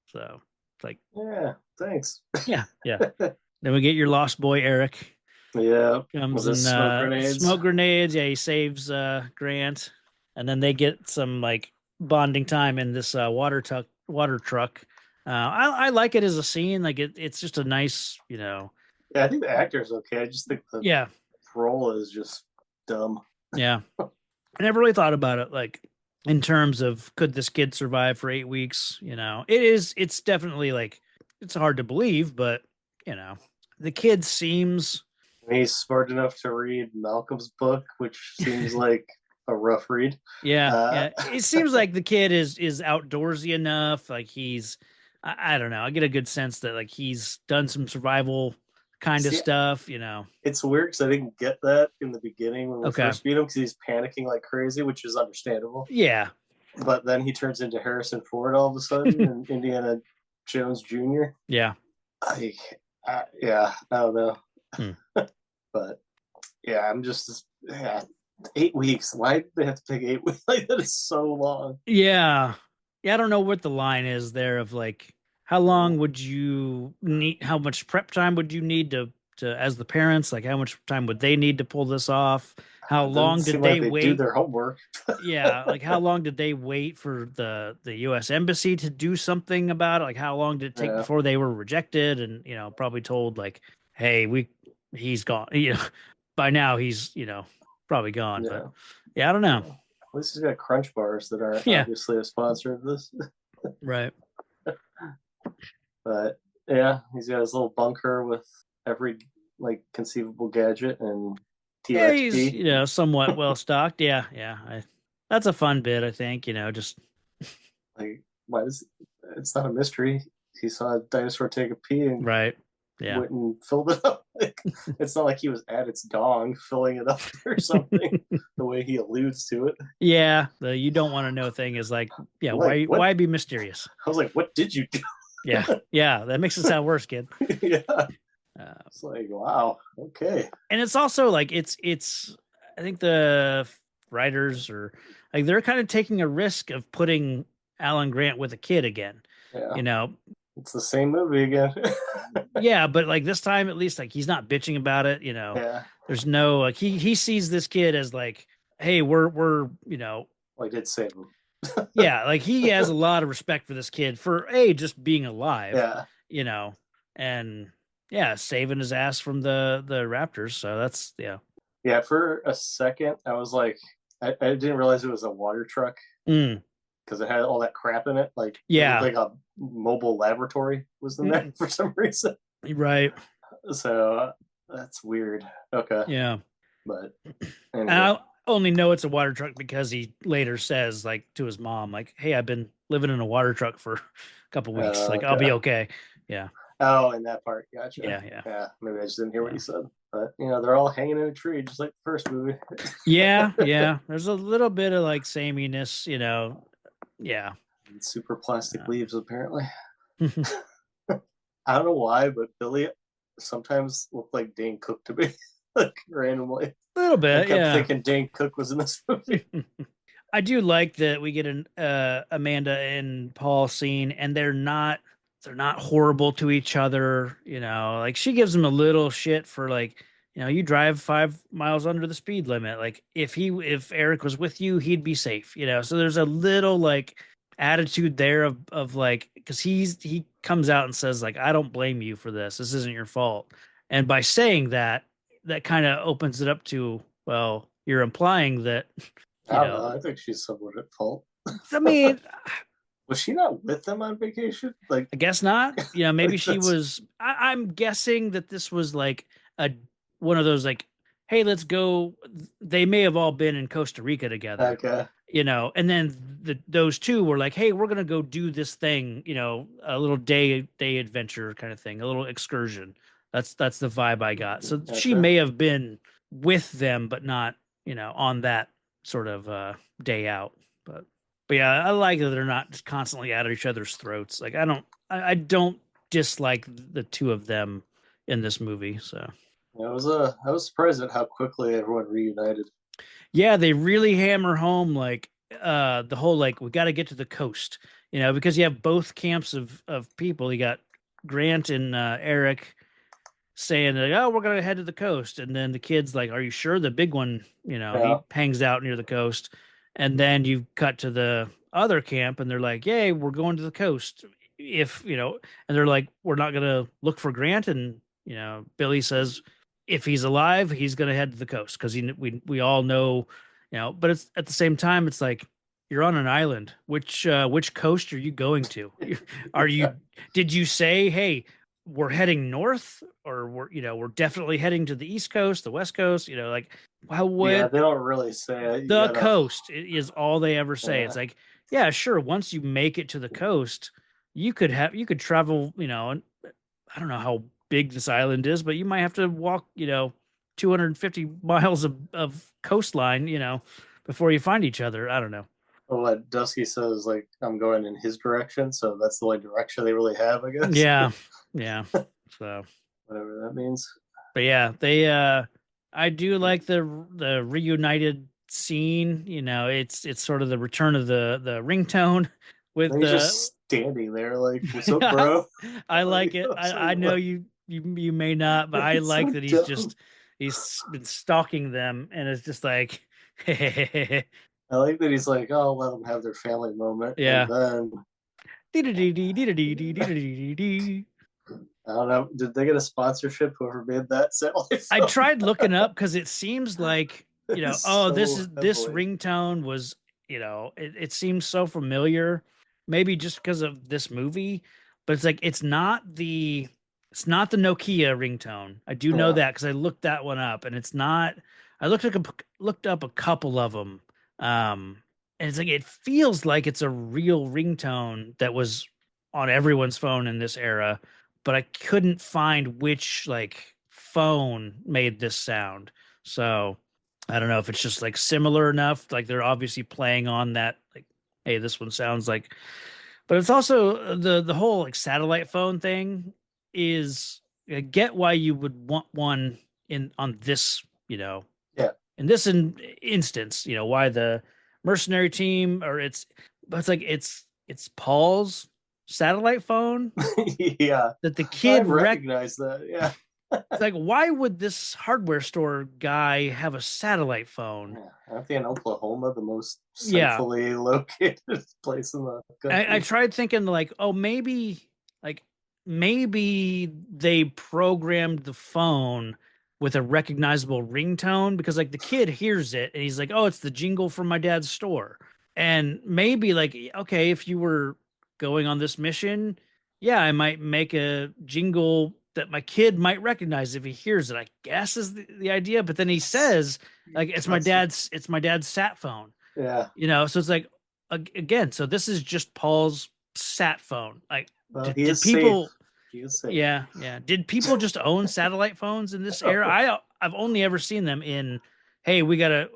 So it's like, yeah, thanks. Yeah. Then we get your lost boy, Eric. Yeah. Comes and smoke grenades. Yeah, he saves Grant. And then they get some like bonding time in this water truck. I like it as a scene. Like it's just a nice, Yeah, I think the actor's okay. I just think the role is just dumb. Yeah. I never really thought about it like in terms of could this kid survive for 8 weeks? It's definitely like it's hard to believe, but the kid seems he's smart enough to read Malcolm's book, which seems like a rough read. Yeah. It seems like the kid is outdoorsy enough. Like he's, I don't know. I get a good sense that like he's done some survival kind of stuff. It's weird because I didn't get that in the beginning when we first meet him because he's panicking like crazy, which is understandable. Yeah. But then he turns into Harrison Ford all of a sudden and Indiana Jones Jr. Yeah. I don't know. But yeah, I'm just 8 weeks. Why did they have to take 8 weeks? Like that is so long. Yeah. I don't know what the line is there of like how long would you need, how much prep time would you need to as the parents, like how much time would they need to pull this off? How long did they wait? Do their homework. Yeah, like how long did they wait for the US embassy to do something about it? Like how long did it take before they were rejected and probably told like, hey, he's gone. By now he's probably gone. Yeah. But yeah, I don't know. At least he's got Crunch Bars that aren't obviously a sponsor of this. Right. But yeah, he's got his little bunker with every like conceivable gadget and TXP. Yeah, he's somewhat well stocked. Yeah. That's a fun bit, I think. Just like why does it's not a mystery. He saw a dinosaur take a pee and right. Yeah. went and filled it up. Like, it's not like he was at its dong filling it up or something. The way he alludes to it. Yeah, the you don't want to know thing is like, why be mysterious? I was like, what did you do? Yeah, that makes it sound worse, kid. Yeah, it's like wow, okay. And it's also like it's. I think the writers are like they're kind of taking a risk of putting Alan Grant with a kid again. Yeah. It's the same movie again. Yeah, but like this time at least like he's not bitching about it, Yeah. There's no like he sees this kid as like, hey, we're well, I did save him. Yeah, like he has a lot of respect for this kid for just being alive. Yeah. And saving his ass from the raptors. So that's Yeah, for a second I was like I didn't realize it was a water truck. Because it had all that crap in it. Like, like a mobile laboratory was in there for some reason. Right. So that's weird. Okay. Yeah. But anyway. I only know it's a water truck because he later says, like, to his mom, like, hey, I've been living in a water truck for a couple weeks. Like, I'll be okay. Yeah. Oh, in that part. Gotcha. Yeah. Maybe I just didn't hear what you said. But, they're all hanging in a tree, just like the first movie. Yeah. There's a little bit of, like, sameness, Yeah. And super plastic leaves, apparently. I don't know why, but Billy sometimes looked like Dane Cook to me, like randomly. A little I bit, kept yeah. thinking Dane Cook was in this movie. I do like that we get an Amanda and Paul scene, and they're not horrible to each other. Like she gives him a little shit for like, you drive 5 miles under the speed limit. Like if Eric was with you, he'd be safe. So there's a little like attitude there of like, because he comes out and says like, I don't blame you for this. This isn't your fault. And by saying that, that kind of opens it up to, well, you're implying that, I don't know. I think she's somewhat at fault. I mean, Was she not with them on vacation? Like, I guess not. Maybe like she was. I'm guessing that this was like a one of those like, hey, let's go. They may have all been in Costa Rica together, okay. and then those two were like, hey, we're gonna go do this thing, a little day adventure kind of thing, a little excursion. That's the vibe I got. So she may have been with them, but not, on that sort of day out. But yeah, I like that they're not just constantly at each other's throats. Like I don't dislike the two of them in this movie. So I was surprised at how quickly everyone reunited. yeah, they really hammer home like the whole like we got to get to the coast, because you have both camps of people. You got Grant and Eric saying like, oh, we're gonna head to the coast, and then the kids like, are you sure? The big one, he hangs out near the coast, and then you cut to the other camp, and they're like, yay, we're going to the coast. If and they're like, we're not gonna look for Grant, and Billy says, if he's alive, he's gonna head to the coast because we all know, But it's at the same time, it's like you're on an island. Which coast are you going to? Are you? Did you say, hey, we're heading north, or we're definitely heading to the east coast, the west coast? Like Yeah, they don't really say it. The coast is all they ever say. It's like, yeah, sure. Once you make it to the coast, you could travel. And I don't know how big this island is, but you might have to walk, 250 miles of coastline, before you find each other. I don't know. Well, what Dusky says, like, I'm going in his direction, so that's the only direction they really have, I guess. Yeah. So whatever that means. But yeah, they I do like the reunited scene. It's sort of the return of the ringtone with he's just standing there like, what's up, bro? I like it. I know you may not, but I like that he's been stalking them, and it's just like I like that he's like, oh, let them have their family moment. Yeah. And then I don't know. Did they get a sponsorship? Whoever made that satellite I tried looking up because it seems like this heavily. ringtone was it seems so familiar. Maybe just because of this movie, but it's like it's not the Nokia ringtone. I do know that because I looked that one up, and it's not. I looked up a couple of them, and it's like it feels like it's a real ringtone that was on everyone's phone in this era, but I couldn't find which like phone made this sound. So I don't know if it's just like similar enough. Like they're obviously playing on that. Like, hey, this one sounds like. But it's also the whole like satellite phone thing is. I get why you would want one on this. In this instance, why the mercenary team but it's like it's Paul's satellite phone. Yeah, that the kid recognized that. Yeah. It's like, why would this hardware store guy have a satellite phone? Yeah. Aren't they in Oklahoma, the most centrally located place in the country? I tried thinking like, oh, maybe they programmed the phone with a recognizable ringtone because like the kid hears it and he's like, oh, it's the jingle from my dad's store. And maybe like, okay, if you were going on this mission, yeah, I might make a jingle that my kid might recognize if he hears it, I guess is the idea. But then he says like, it's my dad's sat phone. Yeah. So it's like, again, so this is just Paul's sat phone. Like, did people safe. Yeah. Did people just own satellite phones in this era? I've only ever seen them in, hey,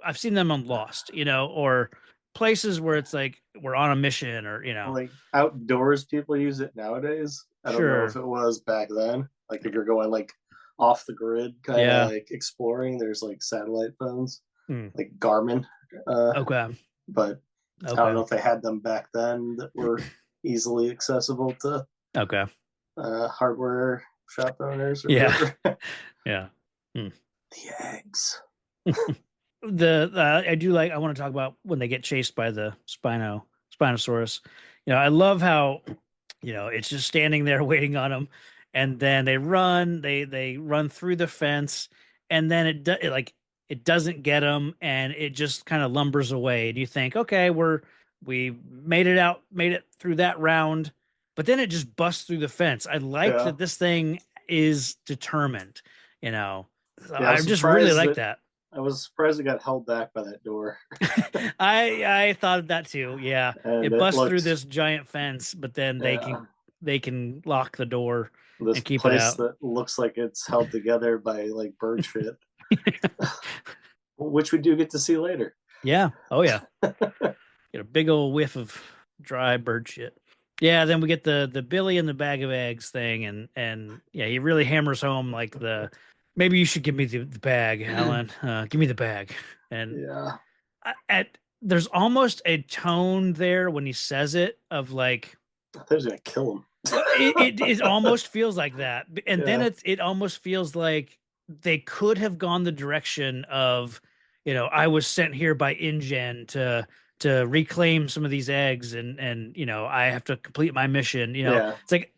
I've seen them on Lost, or places where it's like we're on a mission, or like outdoors people use it nowadays. I don't know if it was back then. Like if you're going like off the grid, kind of like exploring, there's like satellite phones, like Garmin. Okay. But I don't know if they had them back then that were easily accessible to hardware shop owners or whatever. Yeah. The eggs. I do like. I want to talk about when they get chased by the Spinosaurus. I love how it's just standing there waiting on them, and then they run. They run through the fence, and then it doesn't get them, and it just kind of lumbers away. And you think, okay, we made it through that round, but then it just busts through the fence. I like that this thing is determined. I just really like that. I was surprised it got held back by that door. I thought of that too. Yeah, it busts through this giant fence, but then they can lock the door and keep it out. That looks like it's held together by like bird shit, which we do get to see later. Yeah. Oh yeah. Get a big old whiff of dry bird shit. Yeah. Then we get the Billy and the bag of eggs thing, and yeah, he really hammers home like maybe you should give me the bag, Alan. Give me the bag. And there's almost a tone there when he says it of like, I thought he was gonna kill him. it almost feels like that, and then it almost feels like they could have gone the direction of, I was sent here by InGen to reclaim some of these eggs, and I have to complete my mission. It's like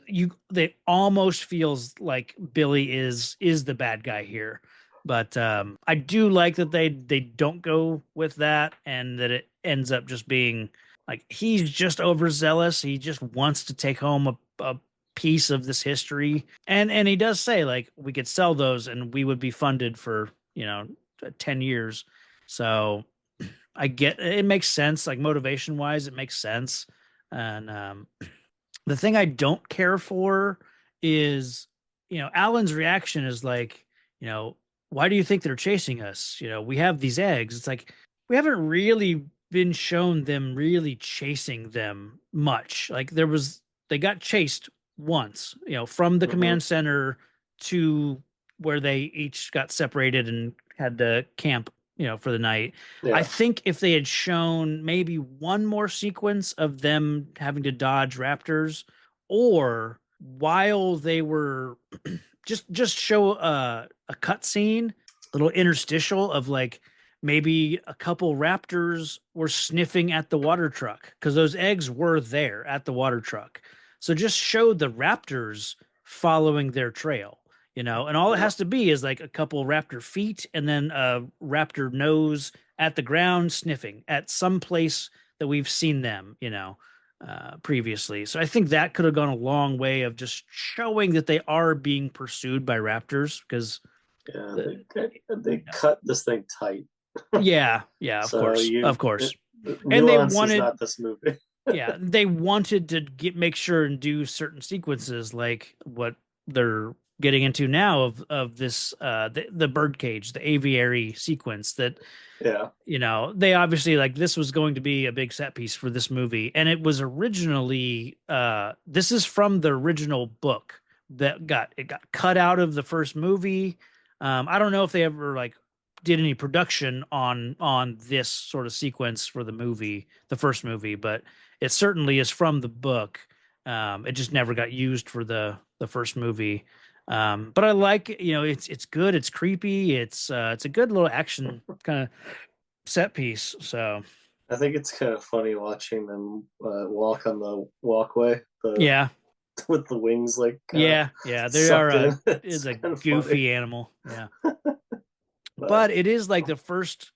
they almost feels like Billy is the bad guy here, but I do like that they don't go with that, and that it ends up just being like he's just overzealous. He just wants to take home a piece of this history, and he does say like we could sell those and we would be funded for 10 years. So I get it, makes sense, like motivation wise, it makes sense. And the thing I don't care for is, Alan's reaction is like, why do you think they're chasing us? We have these eggs. It's like we haven't really been shown them really chasing them much. Like they got chased once, from the command center to where they each got separated and had to camp for the night. I think if they had shown maybe one more sequence of them having to dodge raptors, or while they were just show a cut scene, little interstitial of like maybe a couple raptors were sniffing at the water truck because those eggs were there at the water truck. So just show the raptors following their trail. And all it has to be is like a couple raptor feet and then a raptor nose at the ground sniffing at some place that we've seen them, previously. So I think that could have gone a long way of just showing that they are being pursued by raptors, because they cut this thing tight. Yeah, of course. And they wanted not this movie. Yeah, they wanted to make sure and do certain sequences like what they're getting into now of this the birdcage, the aviary sequence that they obviously like this was going to be a big set piece for this movie, and it was originally this is from the original book that got cut out of the first movie. I don't know if they ever like did any production on this sort of sequence for the first movie, but it certainly is from the book. It just never got used for the first movie. But I like, it's good. It's creepy. It's a good little action kind of set piece. So I think it's kind of funny watching them walk on the walkway. With the wings, like they are. It's a goofy funny animal. Yeah, but it is like the first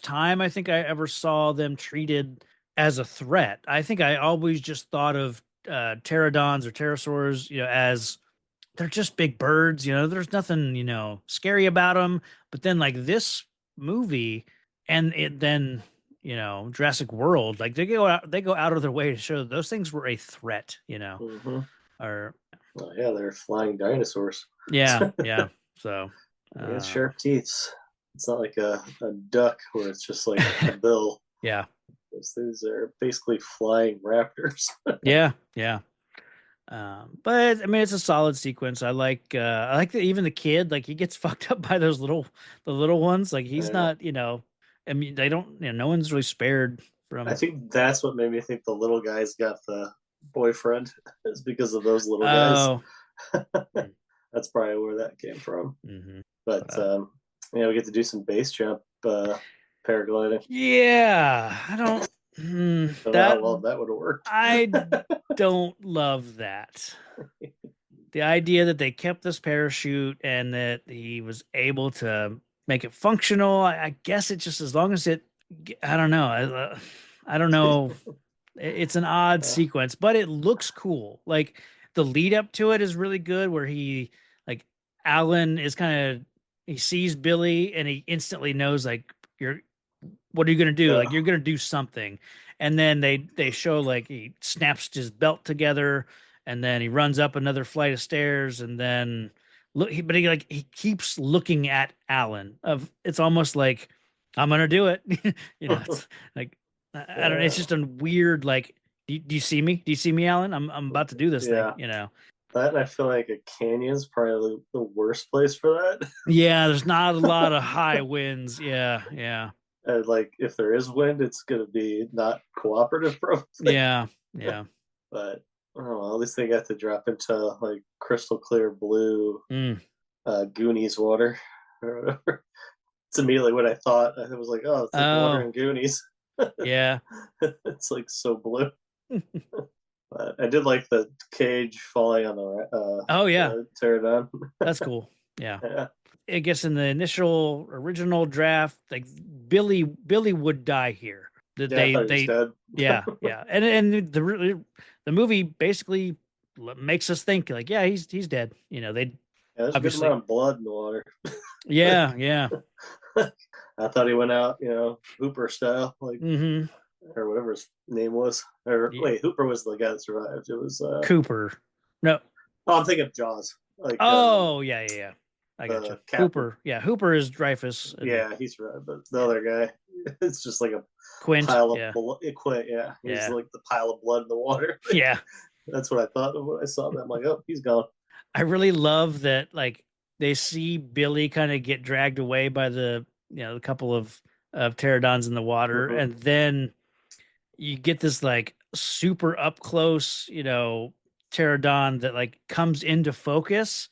time I think I ever saw them treated as a threat. I think I always just thought of pterodons or pterosaurs, as they're just big birds, there's nothing, scary about them. But then like this movie and then, Jurassic World, like they go out of their way to show those things were a threat, or they're flying dinosaurs. Yeah. So it's sharp teeth. It's not like a duck where it's just like a bill. Yeah. Those things are basically flying raptors. Yeah. But I mean, it's a solid sequence. I like that even the kid, like he gets fucked up by the little ones. Like he's Yeah. not, I mean, they don't, no one's really spared I from. think that's what made me think the little guys got the boyfriend is because of those little guys. Oh, That's probably where that came from. mm-hmm. But we get to do some base jump paragliding. Yeah, I don't. Don't know That how well that would have worked. I don't love that. The idea that they kept this parachute and that he was able to make it functional. I guess it just as long as it. I don't know. I don't know. It's an odd sequence, but it looks cool. Like the lead up to it is really good, where like Alan is kind of he sees Billy and he instantly knows like what are you gonna do? Yeah. Like you're gonna do something, and then they show like he snaps his belt together, and then he runs up another flight of stairs, and then but he keeps looking at Alan. It's almost like I'm gonna do it. It's like I don't know. It's just a weird like. Do you see me? Do you see me, Alan? I'm about to do this thing. That, and I feel like a canyon is probably the worst place for that. Yeah, there's not a lot of high winds. Yeah. And like if there is wind, it's gonna be not cooperative, probably. Yeah. But I don't know. At least they got to drop into like crystal clear blue Goonies water or whatever. It's immediately what I thought. I was like, oh, it's like water in Goonies. Yeah. It's like so blue. But I did like the cage falling on the pterodon. That's cool. Yeah. I guess in the original draft, like Billy would die here. That I thought he was dead. yeah, and the movie basically makes us think like, yeah, he's dead. They there's a good amount of blood in the water. Yeah. I thought he went out, Hooper style, like or whatever his name was. Or wait, Hooper was the guy that survived. It was Cooper. No. Oh, I'm thinking of Jaws. Like yeah. I got you. Hooper. Yeah, Hooper is Dreyfus. Yeah, he's right. But the other guy, it's just like a Quint, pile of blood. Quint, yeah. He's like the pile of blood in the water. Yeah. That's what I thought of when I saw that. I'm like, oh, he's gone. I really love that, like, they see Billy kind of get dragged away by the couple of pterodons in the water, and then you get this like super up close, pterodon that like comes into focus,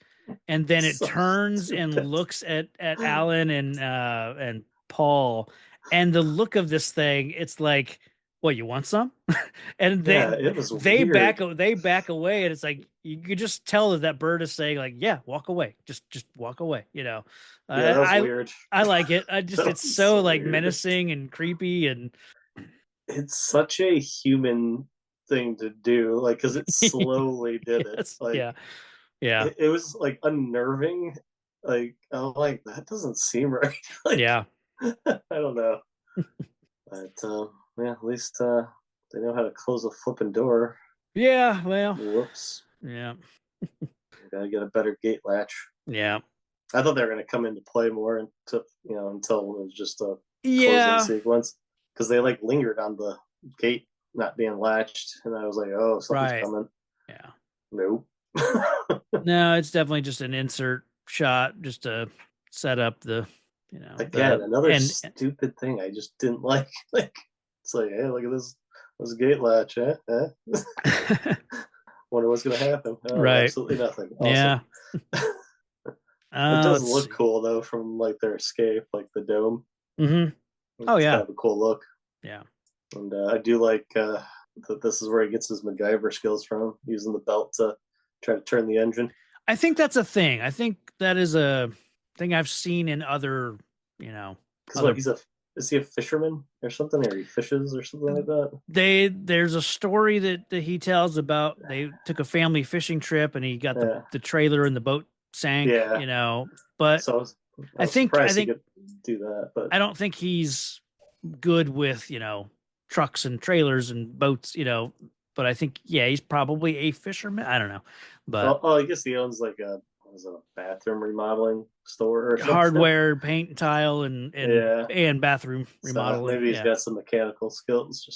and then it turns and looks at Alan and Paul, and the look of this thing, it's like, what, you want some? And they back away, and it's like you could just tell that bird is saying like, yeah, walk away, just walk away. That was weird. I like it. It's so like weird. Menacing and creepy, and it's such a human thing to do, like because it slowly did it. Like, yeah. It was like unnerving. Like I'm like, that doesn't seem right. Like, yeah. I don't know. But at least they know how to close a flipping door. Yeah, well. Whoops. Yeah. Gotta get a better gate latch. Yeah. I thought they were gonna come into play more until it was just a closing sequence. Because they like lingered on the gate not being latched, and I was like, oh, something's coming. Yeah. Nope. No, it's definitely just an insert shot just to set up the again another stupid thing I just didn't like. Like it's like, hey, look at this gate latch, eh? Wonder what's gonna happen. Oh, right. Absolutely nothing. Awesome. Yeah. It does look cool though from like their escape, like the dome. Oh yeah, kind of a cool look. Yeah. And I do like that this is where he gets his MacGyver skills from, using the belt to try to turn the engine. I think that's a thing. I think that is a thing I've seen in other, is he a fisherman or something, or he fishes or something like that? There's a story that he tells about they took a family fishing trip and he got the trailer and the boat sank. But so I think he could do that, but I don't think he's good with trucks and trailers and boats. But I think he's probably a fisherman. I don't know, but I guess he owns like a bathroom remodeling store or something. Hardware, paint and tile, and bathroom remodeling. So maybe he's got some mechanical skills.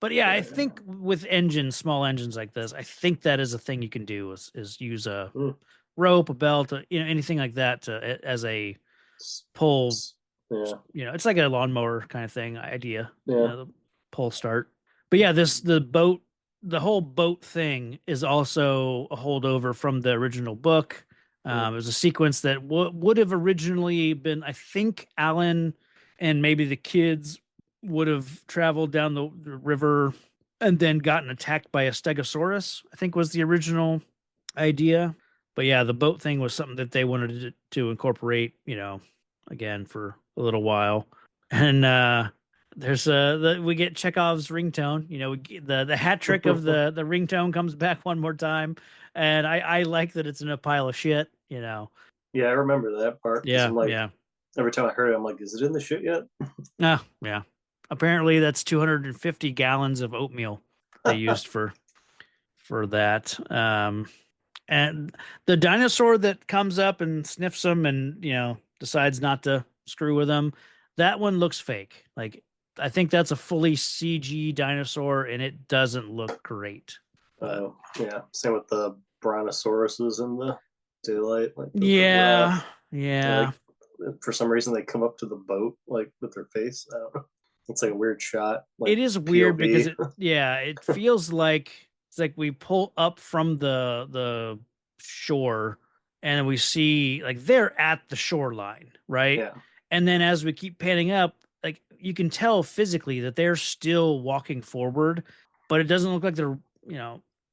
But yeah, I think with small engines like this, I think that is a thing you can do is use a rope, a belt, anything like that as a pull. Yeah. It's like a lawnmower kind of thing idea. Yeah. The pull start. But yeah, the whole boat thing is also a holdover from the original book. It was a sequence that would have originally been, I think, Alan and maybe the kids would have traveled down the river and then gotten attacked by a stegosaurus, I think was the original idea. But yeah, the boat thing was something that they wanted to incorporate, again for a little while. And there's we get Chekhov's ringtone, the hat trick of the ringtone comes back one more time. And I like that it's in a pile of shit, Yeah, I remember that part. Yeah, yeah. Every time I heard it, I'm like, is it in the shit yet? Yeah. Apparently that's 250 gallons of oatmeal they used for that. And the dinosaur that comes up and sniffs them and, decides not to screw with them, that one looks fake. Like, I think that's a fully CG dinosaur and it doesn't look great. Yeah. Same with the brontosauruses in the daylight. Yeah. For some reason, they come up to the boat, like, with their face. I don't know. It's like a weird shot. Like it is weird POV. because it feels like it's like we pull up from the shore and we see like they're at the shoreline, right? Yeah. And then as we keep panning up, like you can tell physically that they're still walking forward, but it doesn't look like they're,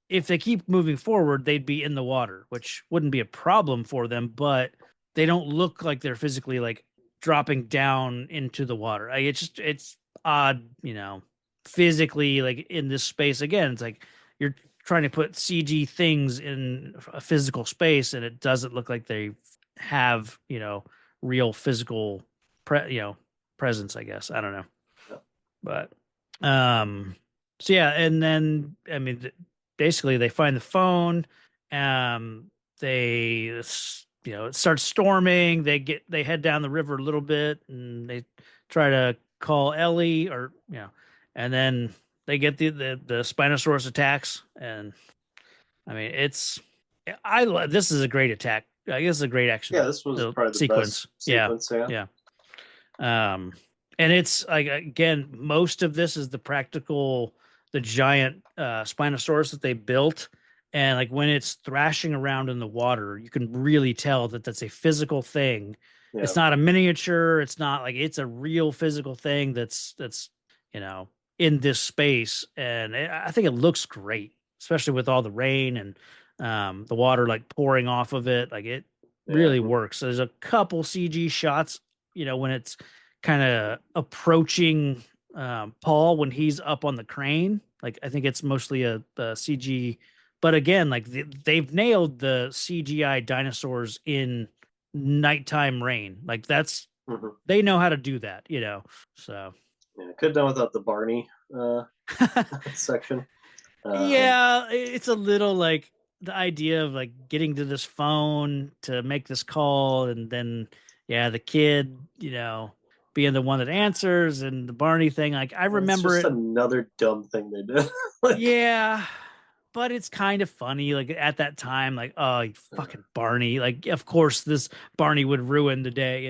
if they keep moving forward, they'd be in the water, which wouldn't be a problem for them, but they don't look like they're physically like dropping down into the water. Like it's odd, physically, like in this space again, it's like you're trying to put CG things in a physical space and it doesn't look like they have, real physical presence, I guess. I don't know. Yeah. But so yeah, and then I mean basically they find the phone, they it starts storming, they head down the river a little bit and they try to call Ellie and then they get the Spinosaurus attacks. And I mean this is a great attack. I guess it's a great action. Yeah, this was probably the sequence. Best sequence. Yeah. And it's like, again, most of this is the giant Spinosaurus that they built. And like when it's thrashing around in the water, you can really tell that that's a physical thing. Yeah. It's not a miniature. It's not like it's a real physical thing that's in this space. And I think it looks great, especially with all the rain and the water like pouring off of it. Like it really works. So there's a couple CG shots, when it's kind of approaching Paul when he's up on the crane. Like I think it's mostly a CG, but again, like they've nailed the CGI dinosaurs in nighttime rain. Like that's they know how to do that, So yeah, could have done without the Barney section. Yeah, it's a little like the idea of like getting to this phone to make this call, and then the kid, being the one that answers, and the Barney thing. Like I remember it's just another dumb thing they did. Yeah, but it's kind of funny. Like at that time, like, oh, you fucking Barney. Like, of course, this Barney would ruin the day,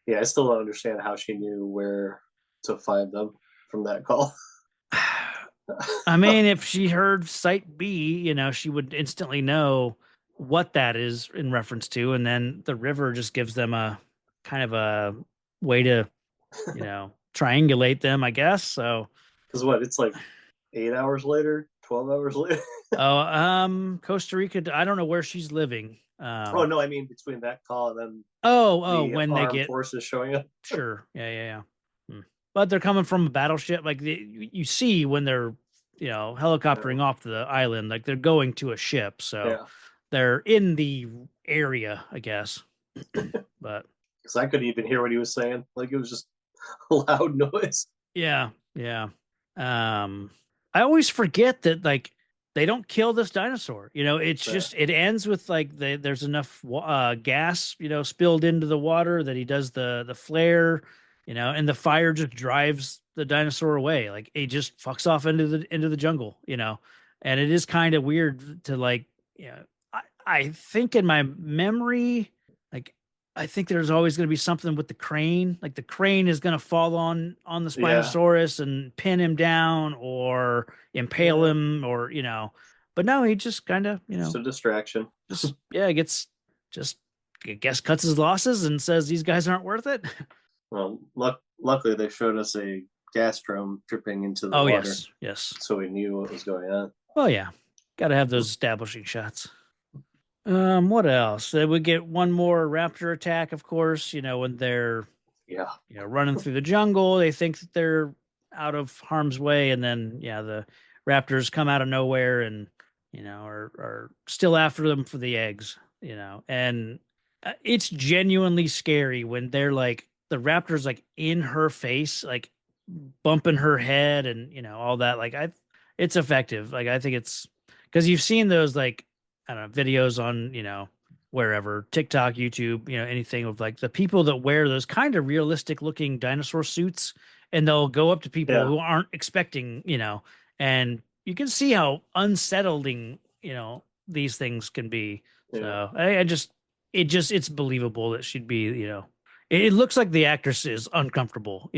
Yeah, I still don't understand how she knew where to find them from that call. I mean, if she heard Site B, she would instantly know what that is in reference to, and then the river just gives them a kind of a way to, triangulate them, I guess. So, because it's like 8 hours later, 12 hours later. Costa Rica. I don't know where she's living. Oh no, I mean between that call and then. When they get forces showing up. Sure, yeah. But they're coming from a battleship. Like you see when they're, helicoptering off the island, like they're going to a ship. So they're in the area, I guess. But because I couldn't even hear what he was saying. Like it was just a loud noise. Yeah. I always forget that like they don't kill this dinosaur. It's just it ends with like there's enough gas, spilled into the water that he does the flare. And the fire just drives the dinosaur away. Like it just fucks off into the jungle, and it is kind of weird to like, I think in my memory, like I think there's always going to be something with the crane. Like the crane is going to fall on the Spinosaurus and pin him down or impale him, or But no, he just kind of just a distraction. Gets just I guess cuts his losses and says these guys aren't worth it. Well, luckily they showed us a gas drum dripping into the water. Yes. So we knew what was going on. Well, yeah, got to have those establishing shots. What else? We get one more raptor attack, of course, when they're running through the jungle. They think that they're out of harm's way, and then the raptors come out of nowhere and are still after them for the eggs, and it's genuinely scary when they're like the raptor's like in her face, like bumping her head and all that. Like it's effective. Like I think it's because you've seen those like I don't know videos on wherever, TikTok, YouTube, anything of like the people that wear those kind of realistic looking dinosaur suits, and they'll go up to people who aren't expecting, and you can see how unsettling these things can be. So it's believable that she'd be it looks like the actress is uncomfortable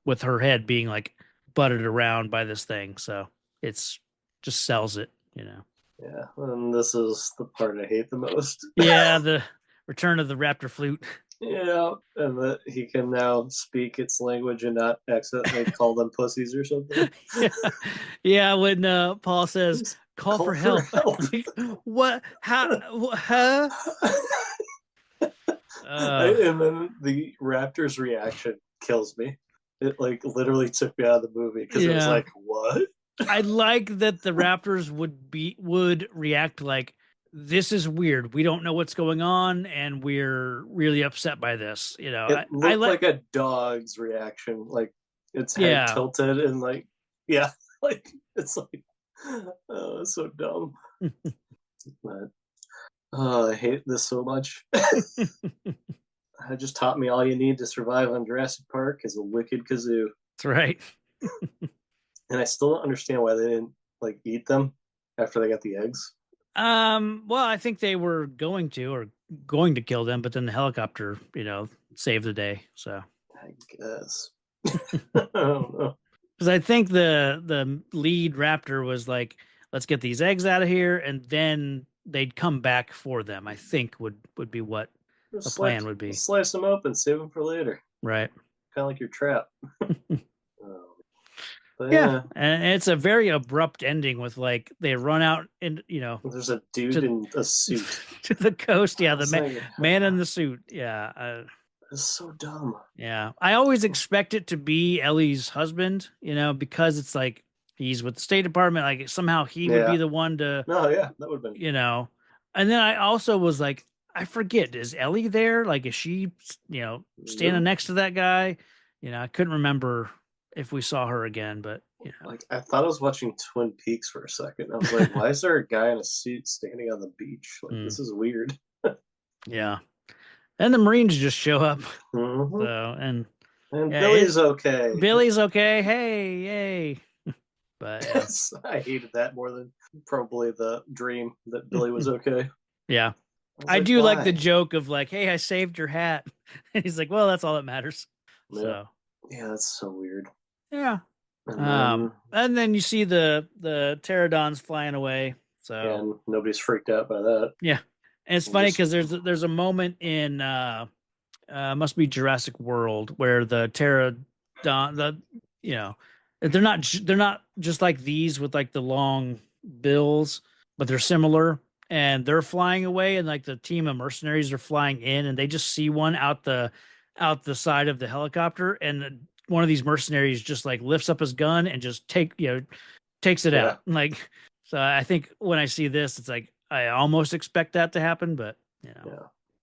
with her head being like butted around by this thing, so it's just sells it. Yeah, and this is the part I hate the most. Yeah, the return of the raptor flute. Yeah, and that he can now speak its language and not accidentally call them pussies or something. Yeah, when Paul says, call for help. Like, what? How? Huh? And then the raptor's reaction kills me. It like literally took me out of the movie because it was like, what? I like that the raptors would react like, this is weird. We don't know what's going on, and we're really upset by this. It looked like a dog's reaction, like its head tilted and like, like it's like, oh, it's so dumb. But I hate this so much. It just taught me all you need to survive on Jurassic Park is a wicked kazoo. That's right. And I still don't understand why they didn't like eat them after they got the eggs. Well, I think they were going to kill them, but then the helicopter, saved the day. So I guess. I don't know. Because I think the lead raptor was like, let's get these eggs out of here, and then they'd come back for them. I think would be what the plan would be. Slice them up and save them for later. Right. Kind of like your trap. Yeah, and it's a very abrupt ending with like they run out and there's a dude in a suit to the coast. Yeah, the man in the suit. Yeah, it's so dumb. Yeah, I always expect it to be Ellie's husband. Because it's like he's with the State Department. Like somehow he would be the one to. No, yeah, that would have been. And then I also was like, I forget, is Ellie there? Like, is she standing next to that guy? I couldn't remember if we saw her again, but like I thought I was watching Twin Peaks for a second. I was like, why is there a guy in a suit standing on the beach? Like this is weird. Yeah. And the Marines just show up. Mm-hmm. So and Billy's okay. Billy's okay. Hey, yay. But I hated that more than probably the dream that Billy was okay. Yeah. I do like the joke of like, hey, I saved your hat. And he's like, well, that's all that matters. Yeah. So yeah, that's so weird. Yeah. And then you see the pterodons flying away. So and nobody's freaked out by that. Yeah. And it's funny because there's a moment in must be Jurassic World where the pterodon they're not just like these with like the long bills, but they're similar, and they're flying away, and like the team of mercenaries are flying in, and they just see one out the side of the helicopter, and one of these mercenaries just like lifts up his gun and just takes it out. Like, so I think when I see this, it's like I almost expect that to happen, but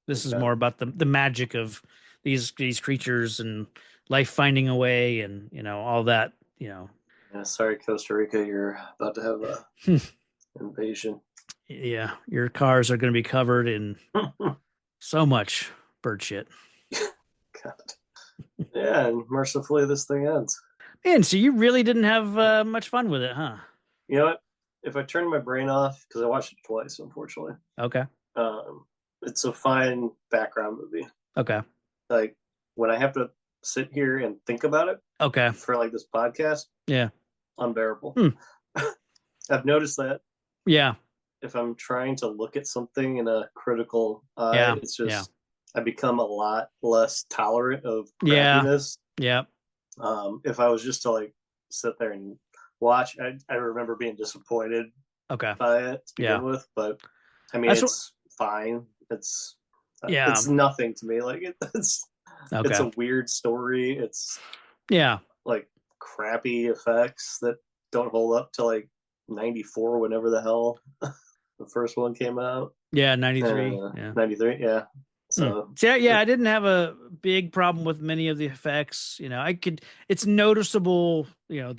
this is more about the magic of these creatures and life finding a way, and all that. Yeah, sorry, Costa Rica, you're about to have a invasion. Yeah, your cars are going to be covered in so much bird shit. God. Yeah, and mercifully this thing ends. And so you really didn't have much fun with it, huh? You know what? If I turn my brain off, because I watched it twice, unfortunately, Okay. um, it's a fine background movie. Okay. Like when I have to sit here and think about it Okay. for like this podcast, Yeah. unbearable. Hmm. I've noticed that Yeah. if I'm trying to look at something in a critical eye, Yeah. it's just I become a lot less tolerant of Yeah. crappiness. Yeah. If I was just to like sit there and watch, I remember being disappointed Okay. by it to begin Yeah. with, but I mean, That's it's fine. Yeah. It's nothing to me. Like it's Okay. a weird story. It's Yeah. like crappy effects that don't hold up to like 94, whenever the hell the first one came out. Yeah. 93. Yeah. 93. Yeah. So yeah, I didn't have a big problem with many of the effects. You know, it's noticeable, you know,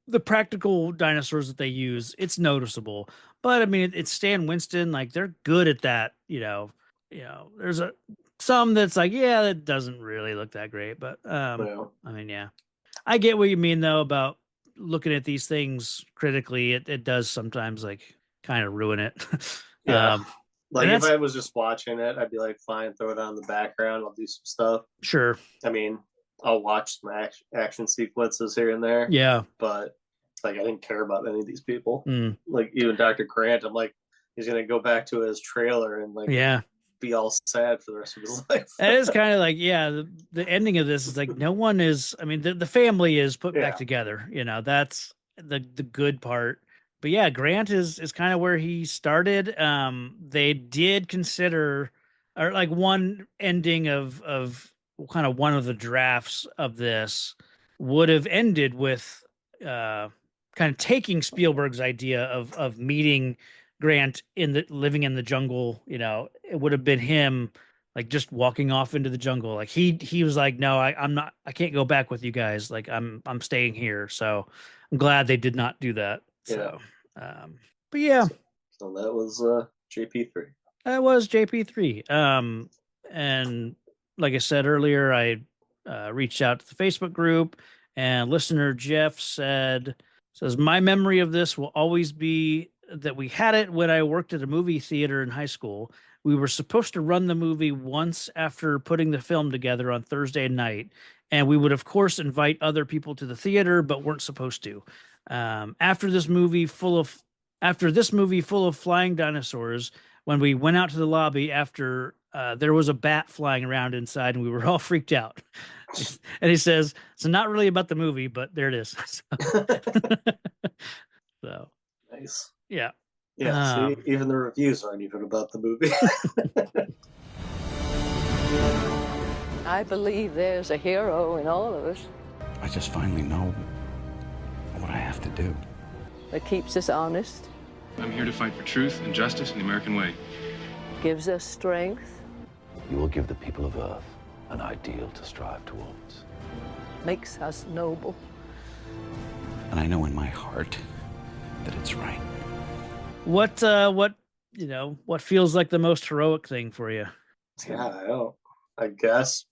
the practical dinosaurs that they use, it's noticeable. But I mean, it's Stan Winston, like they're good at that, there's some that's like, yeah, that doesn't really look that great. But well, I mean, yeah. I get what you mean though about looking at these things critically. It does sometimes like kind of ruin it. yeah. Like if that's I was just watching it, I'd be like, fine, throw it on the background. I'll do some stuff. sure. I mean, I'll watch some action sequences here and there. Yeah. But like, I didn't care about any of these people. Mm. Like even Dr. Grant, I'm like, he's gonna go back to his trailer and like, Yeah, be all sad for the rest of his life. that is kind of like, yeah, the ending of this is like no one is. I mean, the family is put back together. You know, that's the good part. But yeah, Grant is kind of where he started. They did consider, or like one ending of kind of one of the drafts of this would have ended with kind of taking Spielberg's idea of meeting Grant in the living in the jungle. You know, it would have been him like just walking off into the jungle. Like he was like, no, I'm not. I can't go back with you guys. Like I'm staying here. So I'm glad they did not do that. So, but yeah, so that was JP3. that was JP3. And like I said earlier, I reached out to the Facebook group, and listener Jeff says my memory of this will always be that we had it when I worked at a movie theater in high school. We were supposed to run the movie once after putting the film together on Thursday night, and we would of course invite other people to the theater, but weren't supposed to. After this movie full of flying dinosaurs, when we went out to the lobby after there was a bat flying around inside and we were all freaked out. And he says, so not really about the movie, but there it is. So nice. Yeah. Yeah. See, even the reviews aren't even about the movie. I believe there's a hero in all of us. I just finally know what I have to do. That keeps us honest. I'm here to fight for truth and justice in the American way. Gives us strength. You will give the people of Earth an ideal to strive towards. Makes us noble. And I know in my heart that it's right. What feels like the most heroic thing for you? Yeah, I guess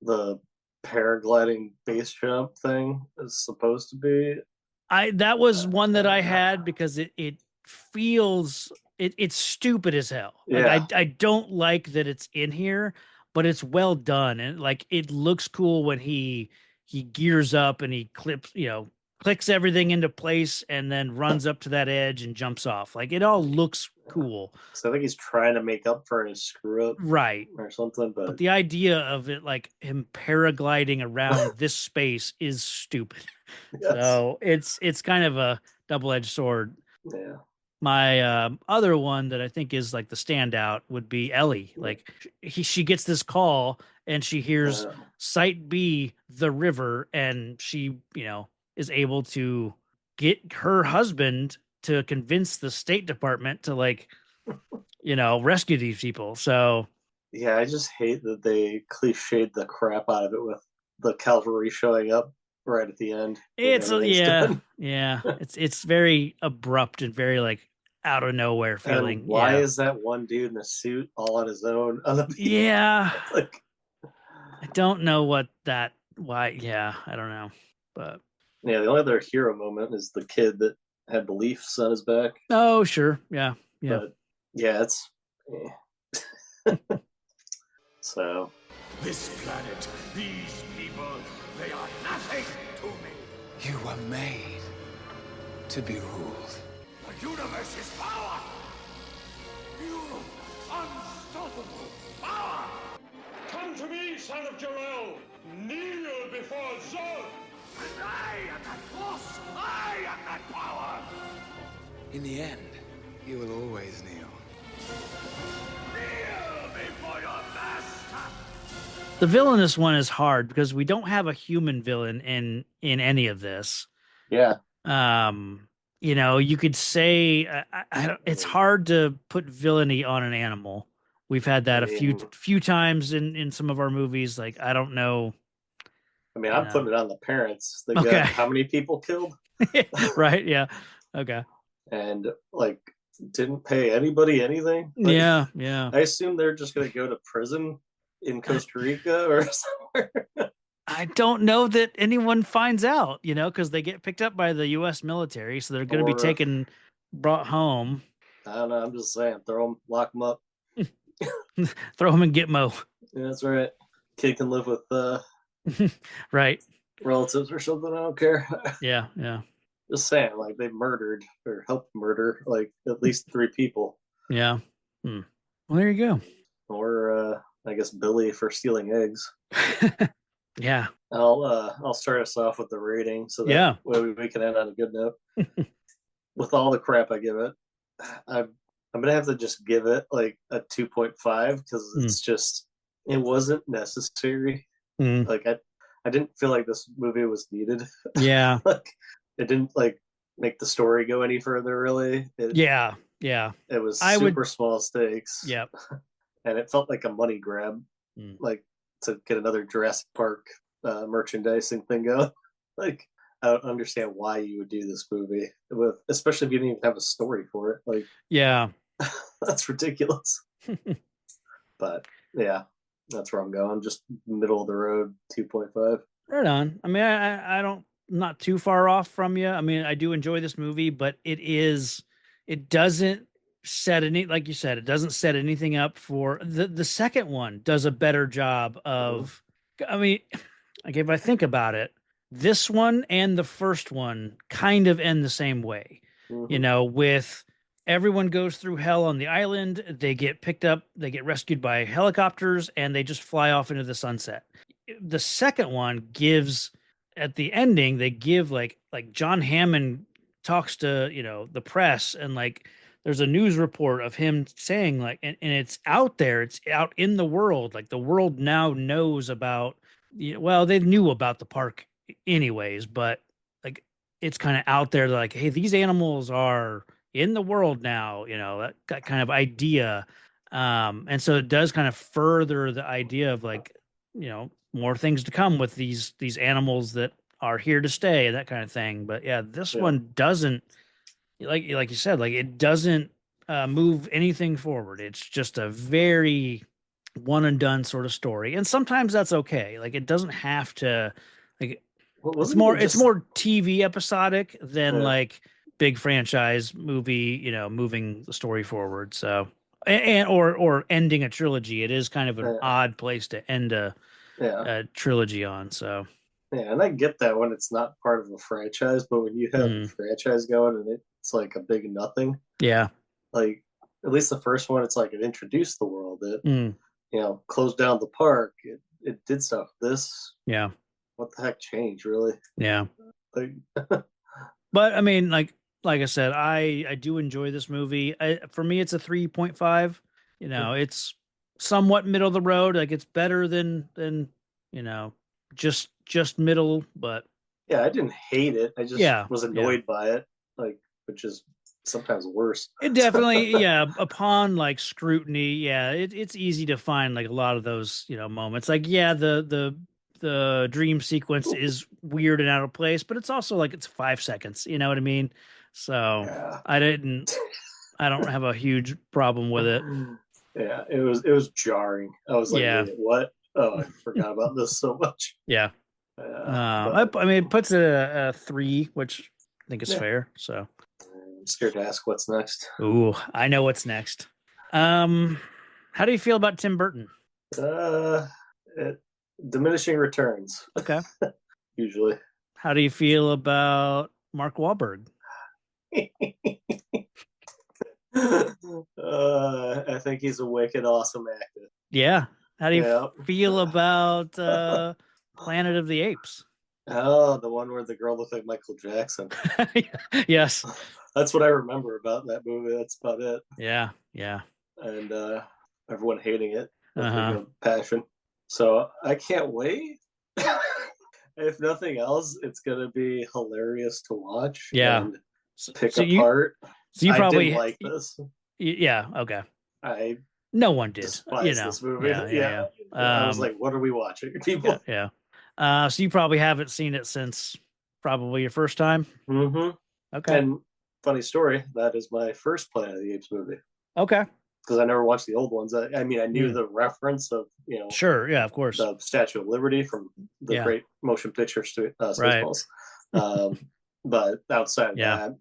the paragliding base jump thing is supposed to be. That was one that I had because it feels it's stupid as hell. Like, I don't like that it's in here, but it's well done, and like it looks cool when he gears up and he clicks everything into place and then runs up to that edge and jumps off. Like it all looks cool. So I think he's trying to make up for his screw up, right, or something. But the idea of it, like him paragliding around this space, is stupid. Yes. So it's kind of a double-edged sword. Yeah. My other one that I think is like the standout would be Ellie. Like she gets this call and she hears Site B, the river, and she, is able to get her husband to convince the State Department to rescue these people. So yeah, I just hate that they cliched the crap out of it with the cavalry showing up right at the end. It's it's very abrupt and very like out of nowhere feeling. And why is that one dude in a suit all on his own on the beach? Yeah. Like, I don't know what that why? Yeah, I don't know, but Yeah, the only other hero moment is the kid that had beliefs on his back. oh, sure, yeah. But yeah, it's so. This planet, these people, they are nothing to me. You were made to be ruled. The universe is power. You unstoppable power. Come to me, son of Jor-El. Kneel before Zod. And I am that force. I am that power. In the end, you will always kneel. Kneel before your master. The villainous one is hard because we don't have a human villain in any of this. Yeah. You could say it's hard to put villainy on an animal. We've had that a few times in some of our movies. Like, I don't know. I mean, I'm putting it on the parents. They Okay. got how many people killed? Right. Yeah. Okay. And like, didn't pay anybody anything. Like, yeah. I assume they're just going to go to prison in Costa Rica or somewhere. I don't know that anyone finds out, because they get picked up by the U.S. military, so they're going to be brought home. I don't know. I'm just saying, lock them up, throw them in Gitmo. Yeah, that's right. Kid can live with right relatives or something. I don't care. Yeah. Just saying, like, they murdered or helped murder like at least 3 people. Yeah. Well, there you go. Or I guess Billy for stealing eggs. Yeah. I'll start us off with the rating so that we can end on a good note. With all the crap I give it, I'm gonna have to just give it like a 2.5 because it's just, it wasn't necessary. Like I didn't feel like this movie was needed. Yeah. Like, it didn't like make the story go any further really. Yeah. It was super small stakes. Yep. And it felt like a money grab, like to get another Jurassic Park merchandising thing going. Like, I don't understand why you would do this movie especially if you didn't even have a story for it. Like, yeah, that's ridiculous. But yeah, that's where I'm going. Just middle of the road, 2.5. Right on. I mean, I don't, not too far off from you. I mean, I do enjoy this movie, but it doesn't set any, like you said, it doesn't set anything up for the second one. Does a better job of, I mean, like, if I think about it, this one and the first one kind of end the same way, with everyone goes through hell on the island. They get picked up, they get rescued by helicopters, and they just fly off into the sunset. The second one gives, at the ending, they give like John Hammond talks to, the press, and like, there's a news report of him saying like, and it's out there, it's out in the world. Like, the world now knows about, well, they knew about the park anyways, but like, it's kind of out there, like, hey, these animals are in the world now, that kind of idea. And so it does kind of further the idea of like, more things to come with these animals that are here to stay, that kind of thing. But yeah, this one doesn't, like you said, like, it doesn't move anything forward. It's just a very one and done sort of story. And sometimes that's okay. Like, it doesn't have to, like, it's more TV episodic than like big franchise movie, moving the story forward. So, or ending a trilogy. It is kind of an odd place to end a trilogy on. So yeah, and I get that when it's not part of a franchise, but when you have a franchise going and it's like a big nothing. Yeah. Like, at least the first one, it's like it introduced the world. It closed down the park. It did stuff. This, what the heck changed, really? Yeah. Like, but I mean, like I said, I do enjoy this movie. For me, it's a 3.5. It's somewhat middle of the road. Like, it's better than just middle. But yeah, I didn't hate it. I just was annoyed by it, like, which is sometimes worse. It definitely, upon like scrutiny, it's easy to find like a lot of those moments. Like, the dream sequence is weird and out of place, but it's also like, it's 5 seconds. You know what I mean? So I don't have a huge problem with it. Yeah, it was jarring. I was like, wait, what? Oh, I forgot about this so much. Yeah. But I mean, it puts it a 3, which I think is Yeah. fair. So, I'm scared to ask what's next. ooh, I know what's next. How do you feel about Tim Burton? Diminishing returns, Okay. usually. How do you feel about Mark Wahlberg? I think he's a wicked awesome actor. Yeah. How do you Yeah. feel about Planet of the Apes? Oh, the one where the girl looked like Michael Jackson. Yes. That's what I remember about that movie. That's about it. Yeah. Yeah. And everyone hating it with Uh-huh. passion. So I can't wait. If nothing else, it's gonna be hilarious to watch. Yeah. And pick So apart. you I probably didn't like this. Yeah. Okay. I No one did. despise this movie. Yeah. I was like, what are we watching, people? Yeah. So you probably haven't seen it since probably your first time. Mm-hmm. Okay. And funny story, that is my first Planet of the Apes movie. Okay. Because I never watched the old ones. I mean, I knew the reference of, Sure. Yeah. Of course. the Statue of Liberty from the great motion picture Spaceballs. But outside of that,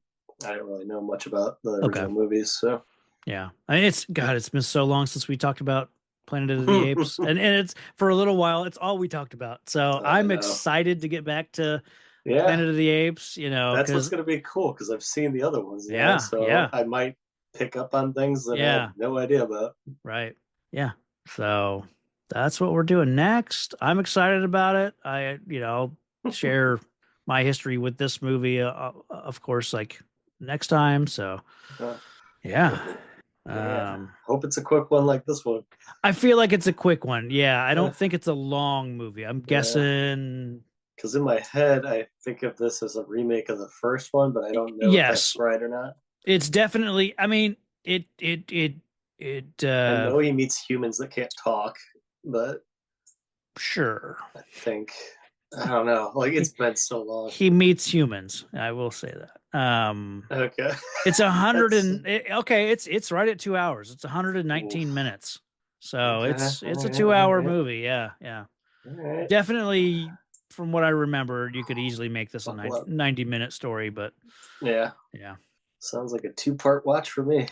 I didn't really know much about the original movies. So yeah, I mean, it's been so long since we talked about Planet of the Apes, and it's for a little while. It's all we talked about. So I'm excited to get back to Planet of the Apes. That's what's going to be cool because I've seen the other ones. So I might pick up on things that I have no idea about. Right. Yeah. So that's what we're doing next. I'm excited about it. I'll share my history with this movie, of course, like next time. So yeah. Hope it's a quick one like this one. I feel like it's a quick one. Yeah. I don't think it's a long movie. I'm guessing. Because in my head, I think of this as a remake of the first one, but I don't know if that's right or not. It's definitely. I mean, I know he meets humans that can't talk, but sure. I think I don't know. Like it's been so long. He meets humans. I will say that. Okay. It's 100 it's right at 2 hours. It's 119 minutes. So it's a 2-hour movie. Yeah. Right. Definitely, from what I remember, you could easily make this a 90-minute story, but yeah. Sounds like a 2-part watch for me.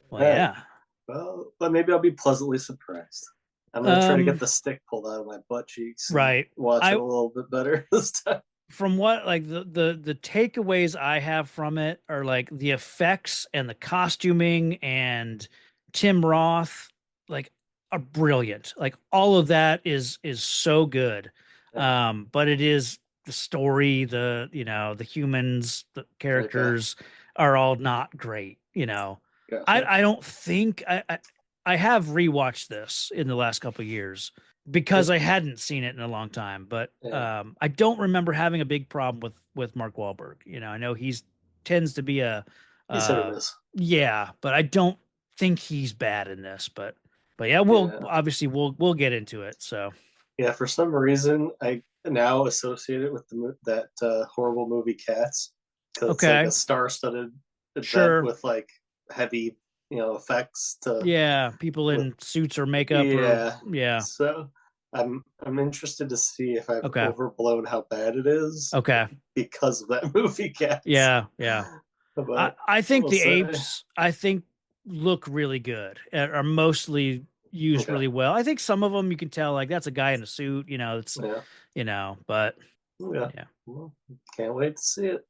Well, yeah. Well, but maybe I'll be pleasantly surprised. I'm gonna try to get the stick pulled out of my butt cheeks. Right. Watch it a little bit better this time. From what the takeaways I have from it are like the effects and the costuming and Tim Roth are brilliant. Like all of that is so good. But it is the story, the humans, the characters are all not great. Gotcha. I don't think I have rewatched this in the last couple of years because I hadn't seen it in a long time, but I don't remember having a big problem with Mark Wahlberg. I know tends to be but I don't think he's bad in this, but yeah, we'll get into it. So yeah, for some reason I now associate it with that horrible movie Cats. It's like a star-studded event with like heavy effects to people in suits or makeup. So I'm interested to see if I've overblown how bad it is. Because of that movie Cats. I think the apes look really good, are mostly used really well. I think some of them you can tell like that's a guy in a suit, but well, can't wait to see it.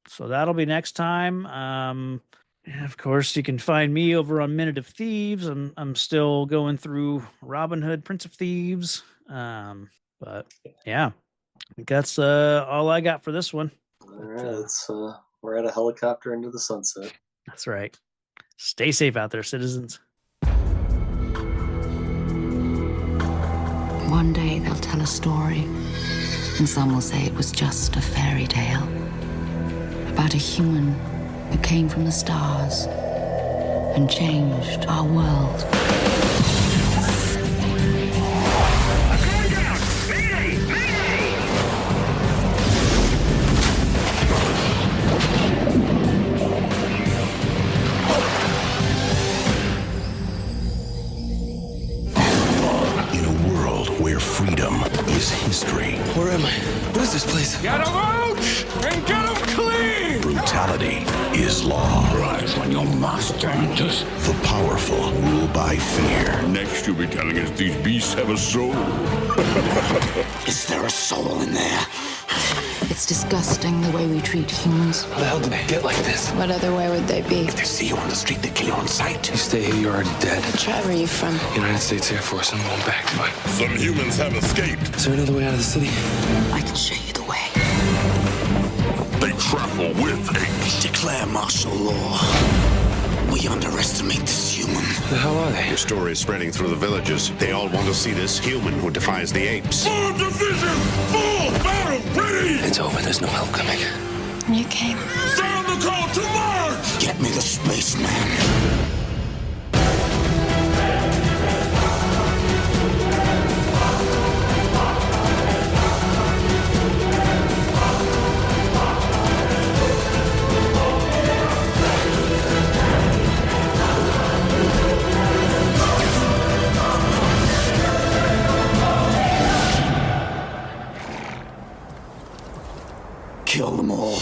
So that'll be next time. And of course, you can find me over on Minute of Thieves. I'm still going through Robin Hood, Prince of Thieves. But yeah, I think that's all I got for this one. All right, we're at a helicopter into the sunset. That's right. Stay safe out there, citizens. One day they'll tell a story, and some will say it was just a fairy tale about a human who came from the stars and changed our world. In a world where is history. Where am I? What is this place? Get them out and get them clean! Brutality is law. Rise when your master enters. The powerful rule by fear. Next, you'll be telling us these beasts have a soul. Is there a soul in there? It's disgusting the way we treat humans. How the hell did they get like this? What other way would they be? If they see you on the street, they kill you on sight. You stay here, you're already dead. Tribe are you from? United States Air Force, I'm going back to it. Some humans have escaped. Is there another way out of the city? I can show you the way. They travel with apes. Declare martial law. We underestimate this human. Who the hell are they? The story is spreading through the villages. They all want to see this human who defies the apes. Full division! Full battle ready! It's over, there's no help coming. You came. Sound the call to march! Get me the spaceman. Kill them all.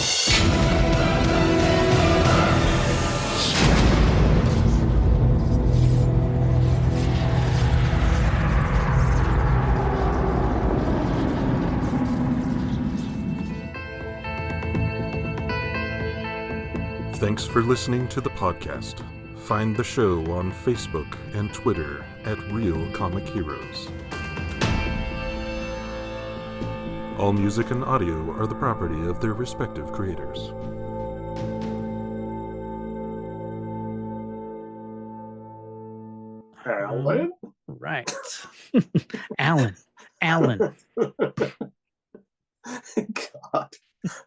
Thanks for listening to the podcast. Find the show on Facebook and Twitter at Real Comic Heroes. All music and audio are the property of their respective creators. Alan? Right. Alan. God.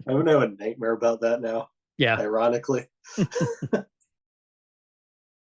I'm gonna have a nightmare about that now. Yeah. Ironically.